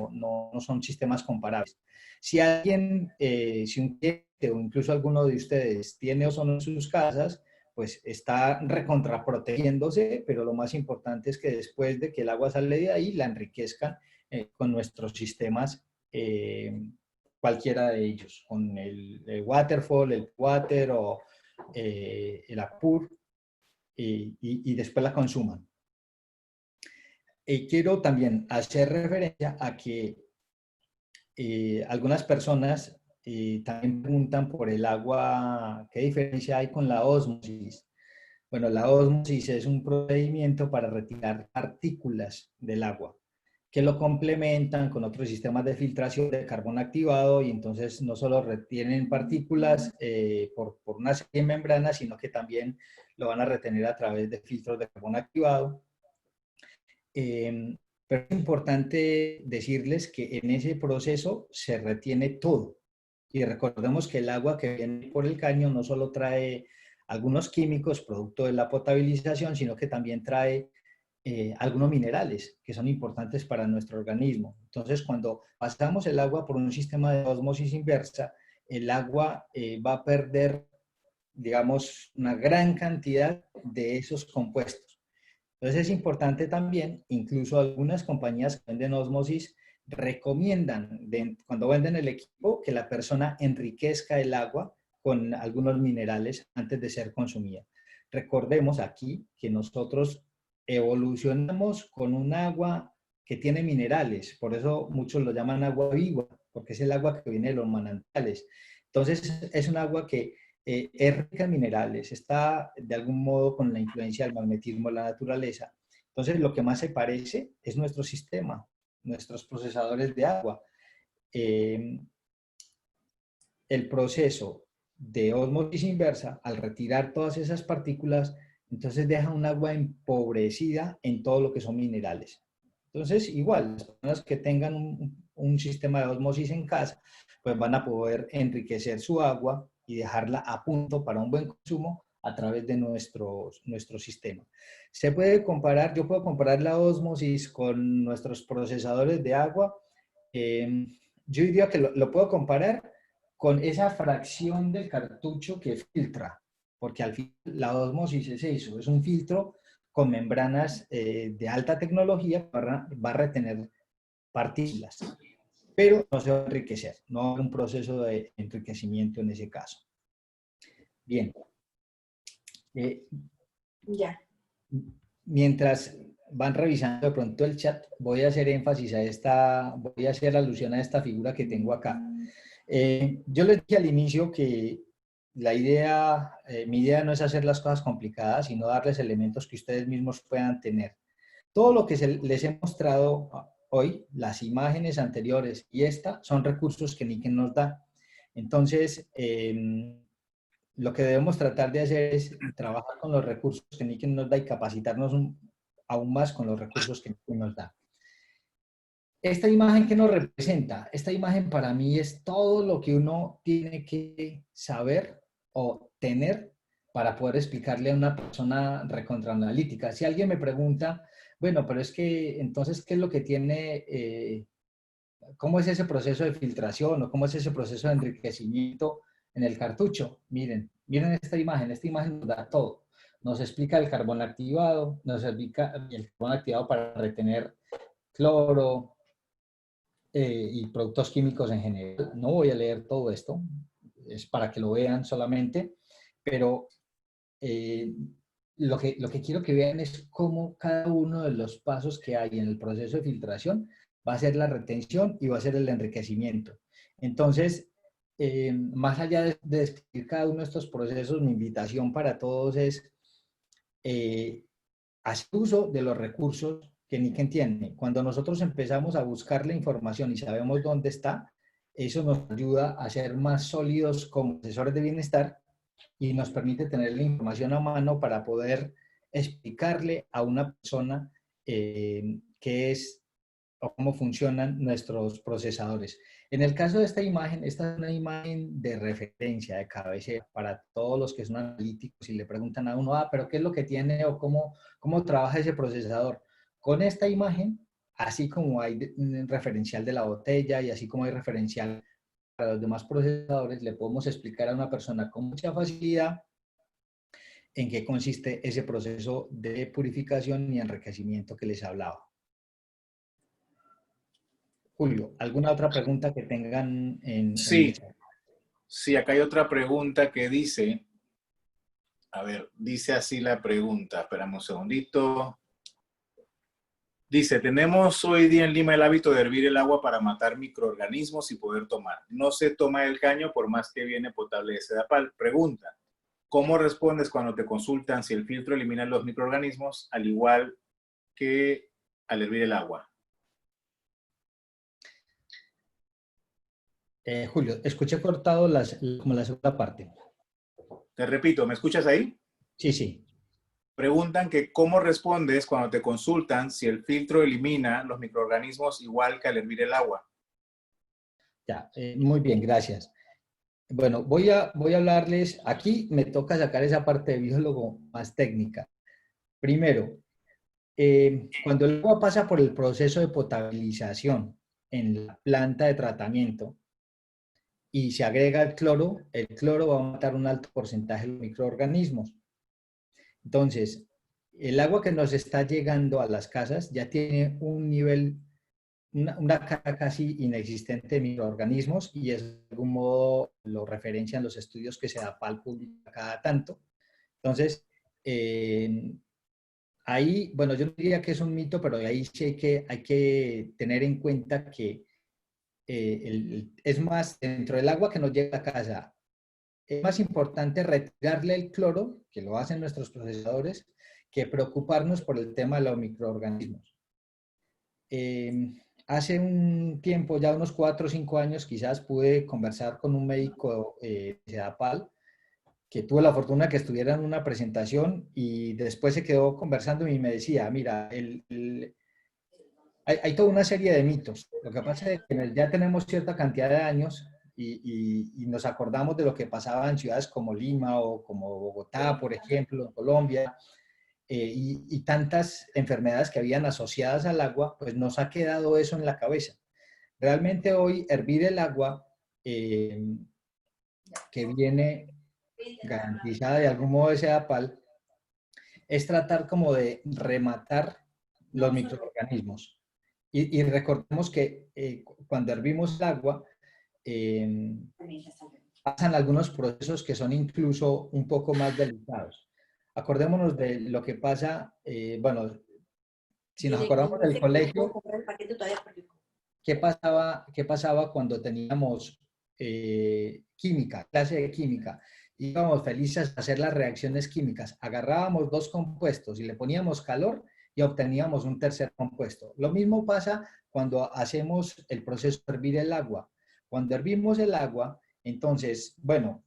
son sistemas comparables. Si alguien, si un cliente o incluso alguno de ustedes tiene ozono en sus casas, pues está recontraprotegiéndose, pero lo más importante es que después de que el agua sale de ahí, la enriquezcan con nuestros sistemas, cualquiera de ellos, con el Waterfall, el Water o el Apur, y después la consuman. Quiero también hacer referencia a que algunas personas también preguntan por el agua, ¿qué diferencia hay con la ósmosis? Bueno, la ósmosis es un procedimiento para retirar partículas del agua, que lo complementan con otros sistemas de filtración de carbón activado y entonces no solo retienen partículas por una serie de membranas, sino que también lo van a retener a través de filtros de carbón activado. Pero es importante decirles que en ese proceso se retiene todo. Y recordemos que el agua que viene por el caño no solo trae algunos químicos producto de la potabilización, sino que también trae algunos minerales que son importantes para nuestro organismo. Entonces, cuando pasamos el agua por un sistema de osmosis inversa, el agua va a perder, digamos, una gran cantidad de esos compuestos. Entonces es importante también, incluso algunas compañías que venden osmosis recomiendan, cuando venden el equipo, que la persona enriquezca el agua con algunos minerales antes de ser consumida. Recordemos aquí que nosotros evolucionamos con un agua que tiene minerales, por eso muchos lo llaman agua viva, porque es el agua que viene de los manantiales. Entonces es un agua que es rica en minerales, está de algún modo con la influencia del magnetismo de la naturaleza. Entonces, lo que más se parece es nuestro sistema, nuestros procesadores de agua. El proceso de ósmosis inversa, al retirar todas esas partículas, entonces deja un agua empobrecida en todo lo que son minerales. Entonces, igual, las personas que tengan un sistema de ósmosis en casa, pues van a poder enriquecer su agua y dejarla a punto para un buen consumo a través de nuestro sistema. Se puede comparar, yo puedo comparar la ósmosis con nuestros procesadores de agua. Yo diría que lo puedo comparar con esa fracción del cartucho que filtra, porque al fin la ósmosis es eso, es un filtro con membranas de alta tecnología va a retener partículas, pero no se va a enriquecer, no hay un proceso de enriquecimiento en ese caso. Bien. Ya. Mientras van revisando de pronto el chat, voy a hacer énfasis a esta, voy a hacer alusión a esta figura que tengo acá. Yo les dije al inicio que la idea, mi idea no es hacer las cosas complicadas, sino darles elementos que ustedes mismos puedan tener. Todo lo que les he mostrado hoy, las imágenes anteriores y esta, son recursos que Niken nos da. Entonces, lo que debemos tratar de hacer es trabajar con los recursos que Niken nos da y capacitarnos aún más con los recursos que Niken nos da. Esta imagen, ¿qué nos representa? Esta imagen para mí es todo lo que uno tiene que saber o tener para poder explicarle a una persona recontraanalítica. Si alguien me pregunta, bueno, pero es que entonces, ¿qué es lo que tiene, cómo es ese proceso de filtración o cómo es ese proceso de enriquecimiento en el cartucho? Miren esta imagen nos da todo. Nos explica el carbón activado, nos explica el carbón activado para retener cloro, y productos químicos en general. No voy a leer todo esto, es para que lo vean solamente, pero lo que quiero que vean es cómo cada uno de los pasos que hay en el proceso de filtración va a ser la retención y va a ser el enriquecimiento. Entonces, más allá de describir cada uno de estos procesos, mi invitación para todos es hacer uso de los recursos que Niken tiene. Cuando nosotros empezamos a buscar la información y sabemos dónde está, eso nos ayuda a ser más sólidos como asesores de bienestar y nos permite tener la información a mano para poder explicarle a una persona qué es o cómo funcionan nuestros procesadores. En el caso de esta es una imagen de referencia, de cabecera, para todos los que son analíticos y le preguntan a uno, pero ¿qué es lo que tiene o cómo trabaja ese procesador? Con esta imagen, así como hay un referencial de la botella y así como hay referencial para los demás procesadores, le podemos explicar a una persona con mucha facilidad en qué consiste ese proceso de purificación y enriquecimiento que les hablaba. Julio, ¿alguna otra pregunta que tengan en el chat? Sí, acá hay otra pregunta que dice, a ver, dice así la pregunta, esperamos un segundito. Dice, tenemos hoy día en Lima el hábito de hervir el agua para matar microorganismos y poder tomar. No se toma el caño por más que viene potable de Sedapal. Pregunta, ¿cómo respondes cuando te consultan si el filtro elimina los microorganismos al igual que al hervir el agua? Julio, escuché cortado como la segunda parte. Te repito, ¿me escuchas ahí? Sí, sí. Preguntan que cómo respondes cuando te consultan si el filtro elimina los microorganismos igual que al hervir el agua. Ya, muy bien, gracias. Bueno, voy a hablarles, aquí me toca sacar esa parte de biólogo más técnica. Primero, cuando el agua pasa por el proceso de potabilización en la planta de tratamiento y se agrega el cloro va a matar un alto porcentaje de los microorganismos. Entonces, el agua que nos está llegando a las casas ya tiene un nivel, una carga casi inexistente de microorganismos y es de algún modo lo referencian los estudios que Sedapal publica cada tanto. Entonces, ahí, bueno, yo diría que es un mito, pero ahí sí hay que tener en cuenta que es más, dentro del agua que nos llega a casa, es más importante retirarle el cloro, que lo hacen nuestros procesadores, que preocuparnos por el tema de los microorganismos. Hace un tiempo, ya unos 4 o 5 años, quizás pude conversar con un médico de Sedapal, que tuvo la fortuna que estuviera en una presentación y después se quedó conversando y me decía, mira, hay toda una serie de mitos. Lo que pasa es que ya tenemos cierta cantidad de años y nos acordamos de lo que pasaba en ciudades como Lima o como Bogotá, por ejemplo, en Colombia, y tantas enfermedades que habían asociadas al agua, pues nos ha quedado eso en la cabeza. Realmente hoy hervir el agua que viene garantizada de algún modo de Sedapal es tratar como de rematar los microorganismos. Y recordemos que cuando hervimos el agua, pasan algunos procesos que son incluso un poco más delicados. Acordémonos de lo que pasa, bueno, Si nos acordamos del colegio, comprar el paquete todavía porque qué pasaba cuando teníamos química, clase de química? Íbamos felices a hacer las reacciones químicas. Agarrábamos dos compuestos y le poníamos calor y obteníamos un tercer compuesto. Lo mismo pasa cuando hacemos el proceso de hervir el agua. Cuando hervimos el agua, entonces, bueno,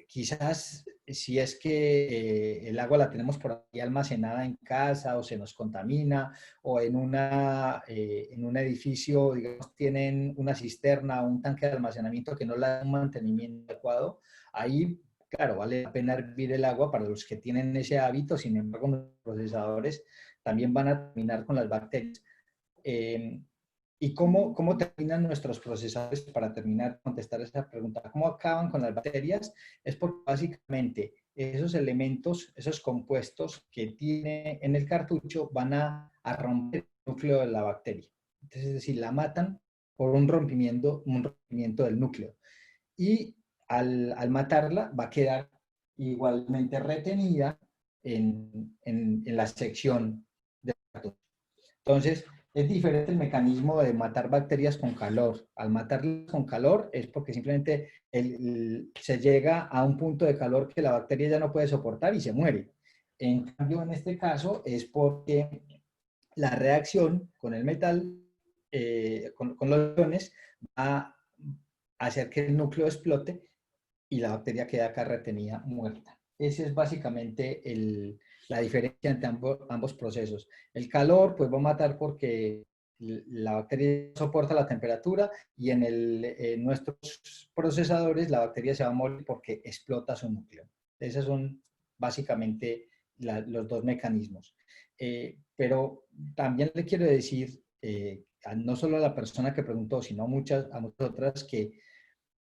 quizás si es que el agua la tenemos por ahí almacenada en casa o se nos contamina o en un edificio, digamos, tienen una cisterna o un tanque de almacenamiento que no le da un mantenimiento adecuado, ahí, claro, vale la pena hervir el agua para los que tienen ese hábito. Sin embargo, los procesadores también van a terminar con las bacterias. ¿Y cómo terminan nuestros procesadores? Para terminar, contestar esa pregunta, ¿cómo acaban con las bacterias? Es porque básicamente esos elementos, esos compuestos que tiene en el cartucho van a romper el núcleo de la bacteria. Entonces, es decir, la matan por un rompimiento del núcleo. Y al matarla va a quedar igualmente retenida en la sección del cartucho. Entonces, es diferente el mecanismo de matar bacterias con calor. Al matarlas con calor es porque simplemente se llega a un punto de calor que la bacteria ya no puede soportar y se muere. En cambio, en este caso, es porque la reacción con el metal, con los iones, va a hacer que el núcleo explote y la bacteria queda acá retenida muerta. Esa es básicamente la diferencia entre ambos procesos. El calor pues va a matar porque la bacteria soporta la temperatura y en nuestros procesadores la bacteria se va a morir porque explota su núcleo. Esos son básicamente los dos mecanismos. Pero también le quiero decir, no solo a la persona que preguntó, sino a muchas otras, que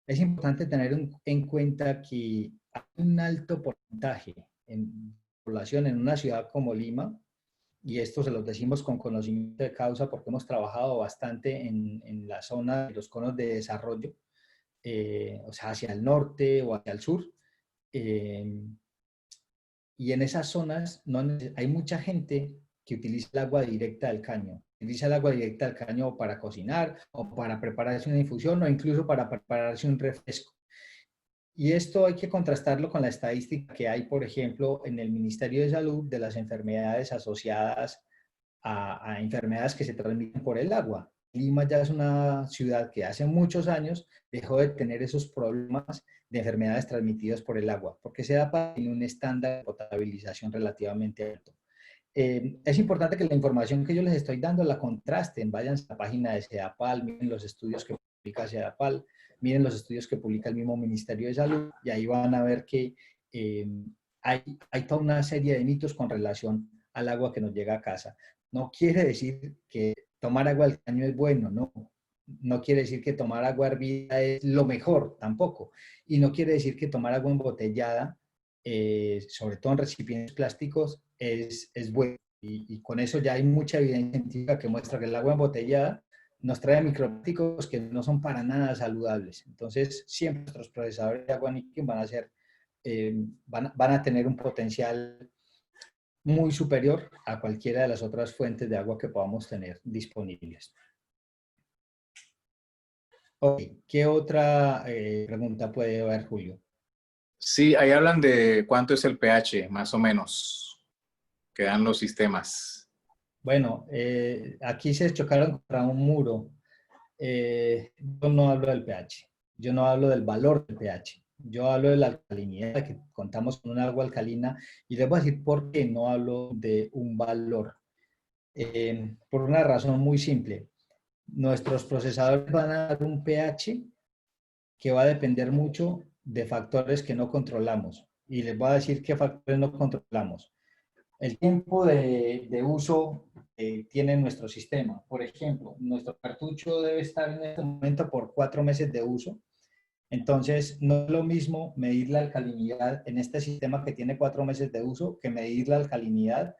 es importante tener en cuenta que hay un alto porcentaje en población en una ciudad como Lima, y esto se los decimos con conocimiento de causa porque hemos trabajado bastante en la zona de los conos de desarrollo, o sea, hacia el norte o hacia el sur. Y en esas zonas hay mucha gente que utiliza el agua directa del caño. Utiliza el agua directa del caño para cocinar o para prepararse una infusión o incluso para prepararse un refresco. Y esto hay que contrastarlo con la estadística que hay, por ejemplo, en el Ministerio de Salud de las enfermedades asociadas a enfermedades que se transmiten por el agua. Lima ya es una ciudad que hace muchos años dejó de tener esos problemas de enfermedades transmitidas por el agua, porque SEDAPAL tiene un estándar de potabilización relativamente alto. Es importante que la información que yo les estoy dando la contrasten, vayan a la página de SEDAPAL, miren los estudios que publica SEDAPAL, miren los estudios que publica el mismo Ministerio de Salud, y ahí van a ver que hay toda una serie de mitos con relación al agua que nos llega a casa. No quiere decir que tomar agua del caño es bueno, no. No quiere decir que tomar agua hervida es lo mejor, tampoco. Y no quiere decir que tomar agua embotellada, sobre todo en recipientes plásticos, es bueno. Y con eso ya hay mucha evidencia científica que muestra que el agua embotellada nos trae microplásticos que no son para nada saludables. Entonces, siempre nuestros procesadores de agua níquel van a tener un potencial muy superior a cualquiera de las otras fuentes de agua que podamos tener disponibles. Ok, ¿qué otra pregunta puede haber, Julio? Sí, ahí hablan de cuánto es el pH, más o menos, que dan los sistemas. Bueno, aquí se chocaron contra un muro. Yo no hablo del pH, yo no hablo del valor del pH, yo hablo de la alcalinidad, que contamos con un agua alcalina, y les voy a decir por qué no hablo de un valor. Por una razón muy simple. Nuestros procesadores van a dar un pH que va a depender mucho de factores que no controlamos. Y les voy a decir qué factores no controlamos. El tiempo de uso tiene nuestro sistema. Por ejemplo, nuestro cartucho debe estar en este momento por 4 meses de uso. Entonces, no es lo mismo medir la alcalinidad en este sistema que tiene 4 meses de uso que medir la alcalinidad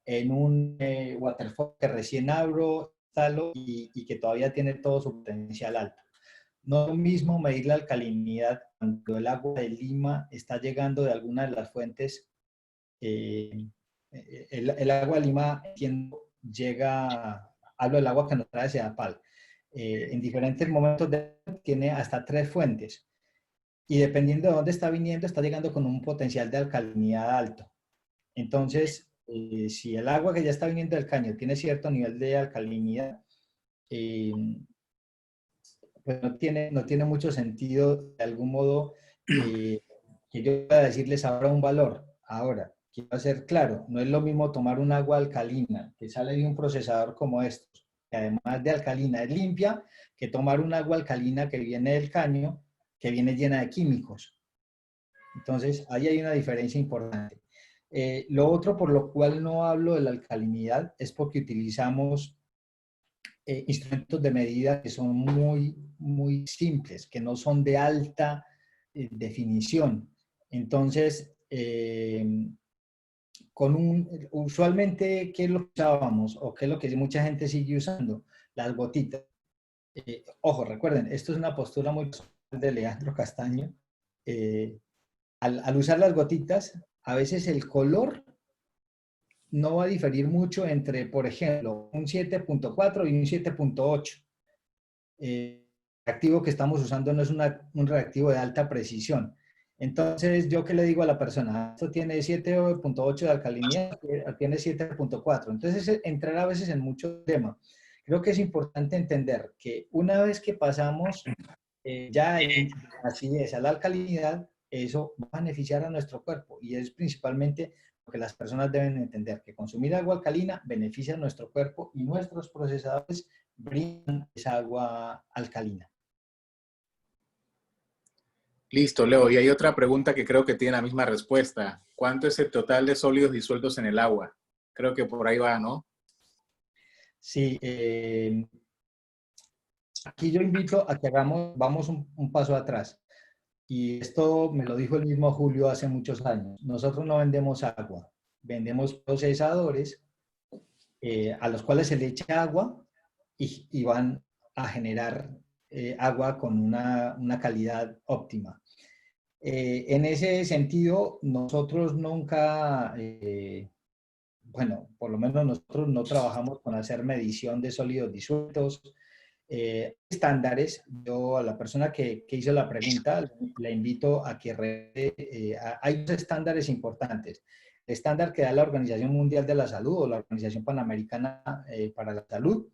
en un waterfall que recién abro, instalo y que todavía tiene todo su potencial alto. No es lo mismo medir la alcalinidad cuando el agua de Lima está llegando de alguna de las fuentes. El agua de Lima, entiendo, hablo del agua que nos trae Sedapal, en diferentes momentos tiene hasta 3 fuentes. Y dependiendo de dónde está viniendo, está llegando con un potencial de alcalinidad alto. Entonces, si el agua que ya está viniendo del caño tiene cierto nivel de alcalinidad, pues no tiene mucho sentido, de algún modo, que yo pueda decirles ahora un valor. Ahora, quiero ser claro, no es lo mismo tomar un agua alcalina que sale de un procesador como estos, que además de alcalina es limpia, que tomar un agua alcalina que viene del caño, que viene llena de químicos. Entonces, ahí hay una diferencia importante. Lo otro por lo cual no hablo de la alcalinidad es porque utilizamos instrumentos de medida que son muy simples, que no son de alta definición. Entonces, usualmente, ¿qué es lo que usábamos? ¿O qué es lo que mucha gente sigue usando? Las gotitas. Ojo, recuerden, esto es una postura muy personal de Leandro Castaño. Al usar las gotitas, a veces el color no va a diferir mucho entre, por ejemplo, un 7.4 y un 7.8. El reactivo que estamos usando no es un reactivo de alta precisión. Entonces, ¿yo qué le digo a la persona? Esto tiene 7.8 de alcalinidad, tiene 7.4. Entonces, entrar a veces en mucho tema. Creo que es importante entender que una vez que pasamos así es, a la alcalinidad, eso va a beneficiar a nuestro cuerpo y es principalmente lo que las personas deben entender, que consumir agua alcalina beneficia a nuestro cuerpo y nuestros procesadores brindan esa agua alcalina. Listo, Leo. Y hay otra pregunta que creo que tiene la misma respuesta. ¿Cuánto es el total de sólidos disueltos en el agua? Creo que por ahí va, ¿no? Sí, aquí yo invito a que vamos un paso atrás. Y esto me lo dijo el mismo Julio hace muchos años. Nosotros no vendemos agua, vendemos procesadores a los cuales se le echa agua y van a generar agua con una calidad óptima. En ese sentido, nosotros nunca, bueno, por lo menos nosotros no trabajamos con hacer medición de sólidos disueltos, estándares. Yo a la persona que hizo la pregunta le invito a que hay dos estándares importantes. El estándar que da la Organización Mundial de la Salud o la Organización Panamericana para la Salud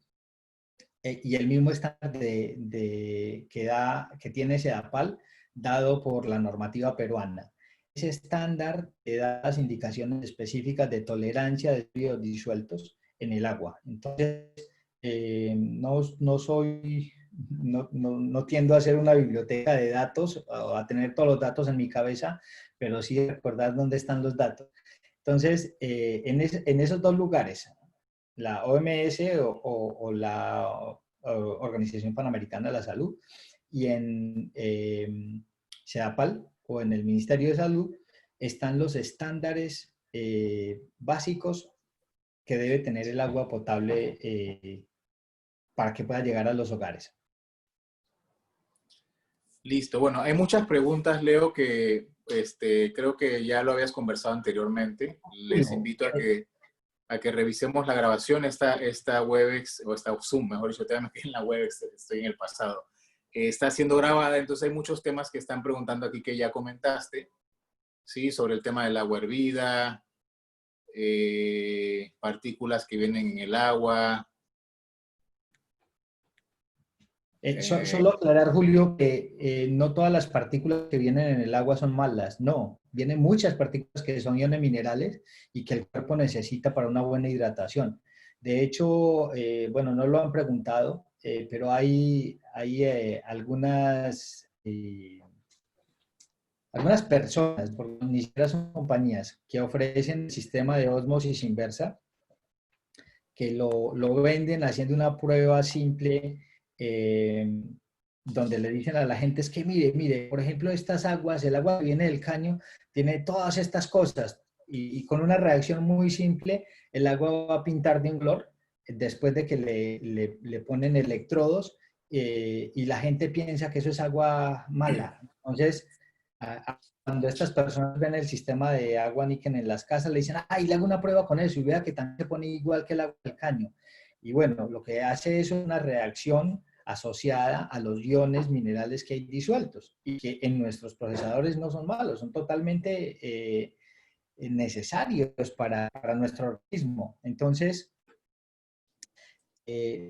y el mismo estándar que tiene Sedapal dado por la normativa peruana. Ese estándar te da las indicaciones específicas de tolerancia de sólidos disueltos en el agua. Entonces, no tiendo a hacer una biblioteca de datos o a tener todos los datos en mi cabeza, pero sí recordar dónde están los datos. Entonces, en esos dos lugares, la OMS o la Organización Panamericana de la Salud y en Sedapal o en el Ministerio de Salud están los estándares básicos que debe tener el agua potable para que pueda llegar a los hogares. Listo. Bueno, hay muchas preguntas, Leo, que creo que ya lo habías conversado anteriormente. Les invito a que revisemos la grabación, esta Webex, o esta Zoom, mejor dicho, todavía no estoy en la Webex, estoy en el pasado. Está siendo grabada, entonces hay muchos temas que están preguntando aquí que ya comentaste, ¿sí? Sobre el tema del agua hervida, partículas que vienen en el agua. Solo aclarar, Julio, que no todas las partículas que vienen en el agua son malas, no. Vienen muchas partículas que son iones minerales y que el cuerpo necesita para una buena hidratación. De hecho, bueno, no lo han preguntado, pero hay algunas personas, porque ni siquiera son compañías, que ofrecen el sistema de ósmosis inversa, que lo venden haciendo una prueba simple donde le dicen a la gente es que mire, por ejemplo, estas aguas, el agua que viene del caño, tiene todas estas cosas y con una reacción muy simple, el agua va a pintar de un color después de que le ponen electrodos y la gente piensa que eso es agua mala. Entonces, cuando estas personas ven el sistema de agua níquel en las casas, le dicen, ay, le hago una prueba con eso y vea que también se pone igual que el agua del caño. Y bueno, lo que hace es una reacción asociada a los iones minerales que hay disueltos y que en nuestros procesadores no son malos, son totalmente necesarios para nuestro organismo. Entonces,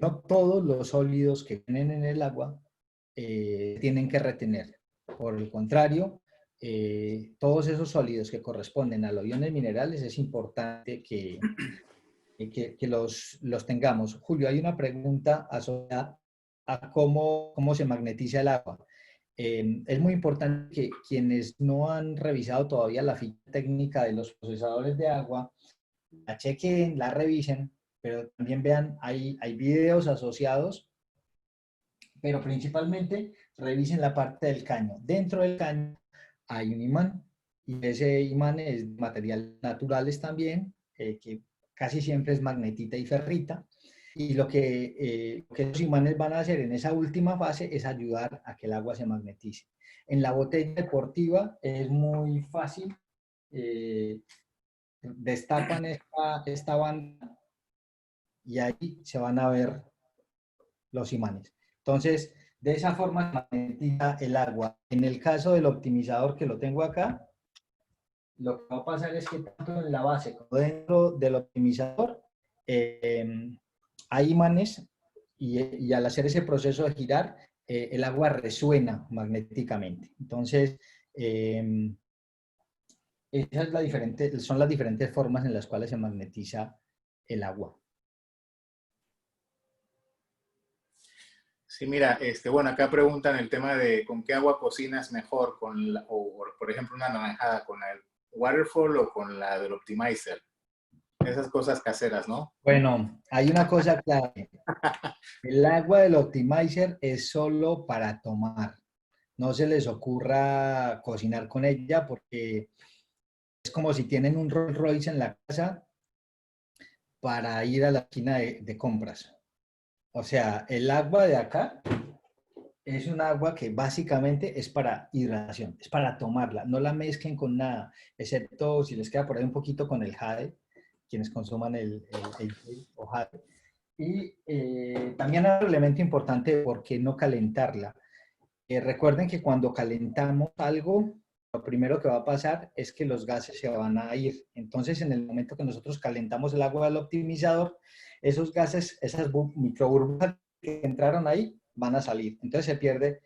no todos los sólidos que vienen en el agua tienen que retener. Por el contrario, todos esos sólidos que corresponden a los iones minerales es importante que los tengamos. Julio, hay una pregunta asociada a cómo se magnetiza el agua. Es muy importante que quienes no han revisado todavía la ficha técnica de los procesadores de agua, la chequen, la revisen, pero también vean, hay videos asociados, pero principalmente revisen la parte del caño. Dentro del caño hay un imán, y ese imán es de materiales naturales también, que casi siempre es magnetita y ferrita, y lo que los imanes van a hacer en esa última fase es ayudar a que el agua se magnetice. En la botella deportiva es muy fácil, destapan esta banda y ahí se van a ver los imanes. Entonces, de esa forma se magnetiza el agua. En el caso del optimizador que lo tengo acá, lo que va a pasar es que tanto en la base como dentro del optimizador hay imanes y al hacer ese proceso de girar, el agua resuena magnéticamente. Entonces, esa es son las diferentes formas en las cuales se magnetiza el agua. Sí, mira, bueno, acá preguntan el tema de con qué agua cocinas mejor, o por ejemplo una naranjada, con el Waterfall o con la del Optimizer. Esas cosas caseras, ¿no? Bueno, hay una cosa clave. El agua del Optimizer es solo para tomar. No se les ocurra cocinar con ella porque es como si tienen un Rolls Royce en la casa para ir a la esquina de compras. O sea, el agua de acá es un agua que básicamente es para hidratación, es para tomarla. No la mezclen con nada, excepto si les queda por ahí un poquito con el jade, quienes consuman el o jade. Y también hay un elemento importante, ¿por qué no calentarla? Recuerden que cuando calentamos algo, lo primero que va a pasar es que los gases se van a ir. Entonces, en el momento que nosotros calentamos el agua del optimizador, esos gases, esas microburbujas que entraron ahí, van a salir. Entonces se pierde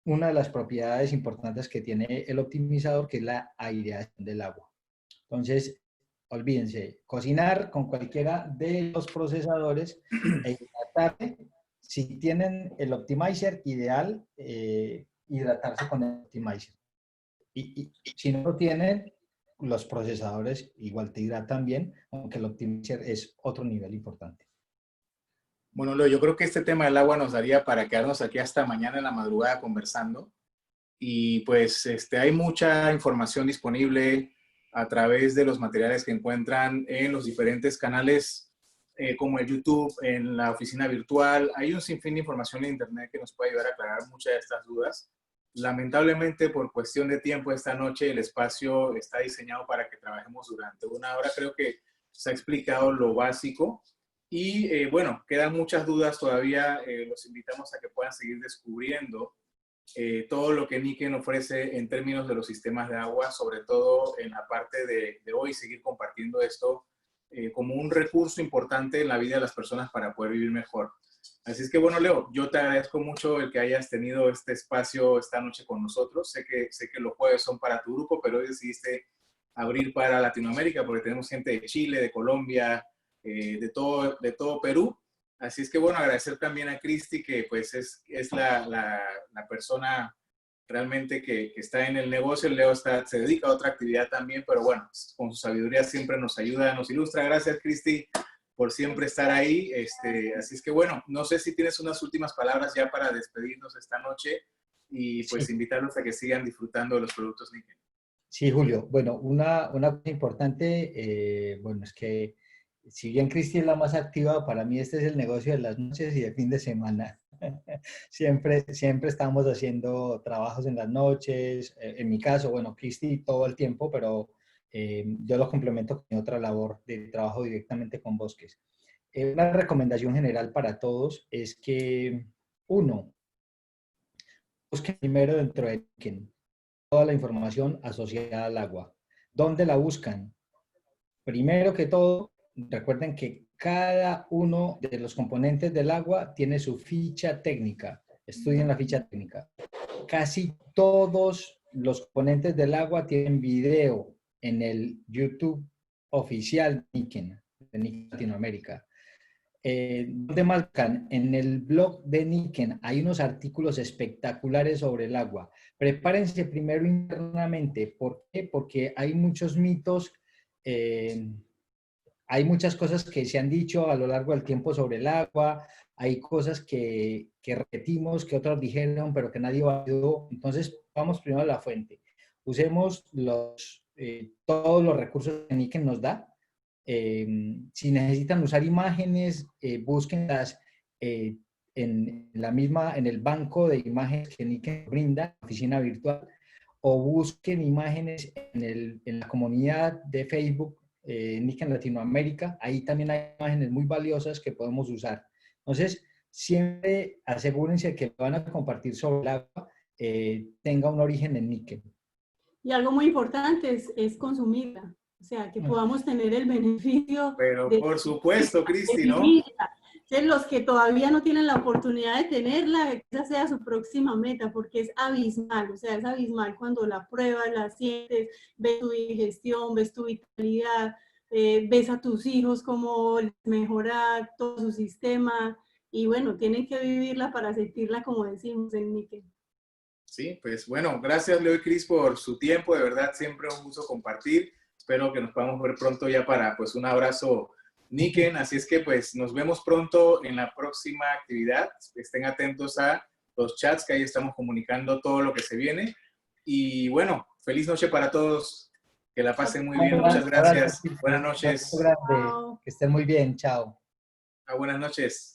una de las propiedades importantes que tiene el optimizador, que es la aireación del agua. Entonces, olvídense, cocinar con cualquiera de los procesadores e hidratarse. Si tienen el optimizer, ideal hidratarse con el optimizer. Y si no lo tienen, los procesadores igual te hidratan bien, aunque el optimizer es otro nivel importante. Bueno, Leo, yo creo que este tema del agua nos daría para quedarnos aquí hasta mañana en la madrugada conversando. Y pues hay mucha información disponible a través de los materiales que encuentran en los diferentes canales como el YouTube, en la oficina virtual. Hay un sinfín de información en Internet que nos puede ayudar a aclarar muchas de estas dudas. Lamentablemente, por cuestión de tiempo, esta noche el espacio está diseñado para que trabajemos durante una hora. Creo que se ha explicado lo básico. Y bueno, quedan muchas dudas todavía. Los invitamos a que puedan seguir descubriendo todo lo que Niken ofrece en términos de los sistemas de agua, sobre todo en la parte de hoy, seguir compartiendo esto como un recurso importante en la vida de las personas para poder vivir mejor. Así es que bueno, Leo, yo te agradezco mucho el que hayas tenido este espacio esta noche con nosotros. Sé que los jueves son para tu grupo, pero hoy decidiste abrir para Latinoamérica porque tenemos gente de Chile, de Colombia, de todo Perú. Así es que bueno, agradecer también a Cristi, que pues es la persona realmente que está en el negocio. El Leo se dedica a otra actividad también, pero bueno, con su sabiduría siempre nos ayuda, nos ilustra. Gracias, Cristi, por siempre estar ahí. Así es que bueno, no sé si tienes unas últimas palabras ya para despedirnos esta noche y pues Sí. invitarlos a que sigan disfrutando de los productos Niken. Sí, Julio. Bueno, una cosa importante, bueno, es que si bien Cristi es la más activa, para mí este es el negocio de las noches y de fin de semana. siempre estamos haciendo trabajos en las noches. En mi caso, bueno, Cristi todo el tiempo, pero yo lo complemento con mi otra labor de trabajo directamente con bosques. Una recomendación general para todos es que, uno, busquen primero dentro de LinkedIn toda la información asociada al agua. ¿Dónde la buscan? Primero que todo, recuerden que cada uno de los componentes del agua tiene su ficha técnica. Estudien la ficha técnica. Casi todos los componentes del agua tienen video en el YouTube oficial de Niken Latinoamérica. ¿Dónde más buscan? En el blog de Niken hay unos artículos espectaculares sobre el agua. Prepárense primero internamente. ¿Por qué? Porque hay muchos mitos, hay muchas cosas que se han dicho a lo largo del tiempo sobre el agua, hay cosas que repetimos, que otros dijeron, pero que nadie validó. Entonces, vamos primero a la fuente. Usemos todos los recursos que Niken nos da. Si necesitan usar imágenes, búsquenlas en el banco de imágenes que Niken brinda, oficina virtual, o busquen imágenes en la comunidad de Facebook Niken Latinoamérica. Ahí también hay imágenes muy valiosas que podemos usar. Entonces, siempre asegúrense que van a compartir sobre el agua tenga un origen en Niken. Y algo muy importante es consumirla. O sea, que podamos tener el beneficio. Pero por supuesto, Cristi, ¿no? Entonces, los que todavía no tienen la oportunidad de tenerla, que esa sea su próxima meta, porque es abismal. O sea, es abismal cuando la pruebas, la sientes, ves tu digestión, ves tu vitalidad, ves a tus hijos cómo mejora todo su sistema. Y bueno, tienen que vivirla para sentirla, como decimos en Niken. Sí, pues bueno, gracias Leo y Cris por su tiempo. De verdad, siempre un gusto compartir. Espero que nos podamos ver pronto ya para pues un abrazo Niken. Así es que pues nos vemos pronto en la próxima actividad. Estén atentos a los chats que ahí estamos comunicando todo lo que se viene. Y bueno, feliz noche para todos. Que la pasen muy bien. Muchas gracias. Buenas noches. Que estén muy bien. Chao. Buenas noches.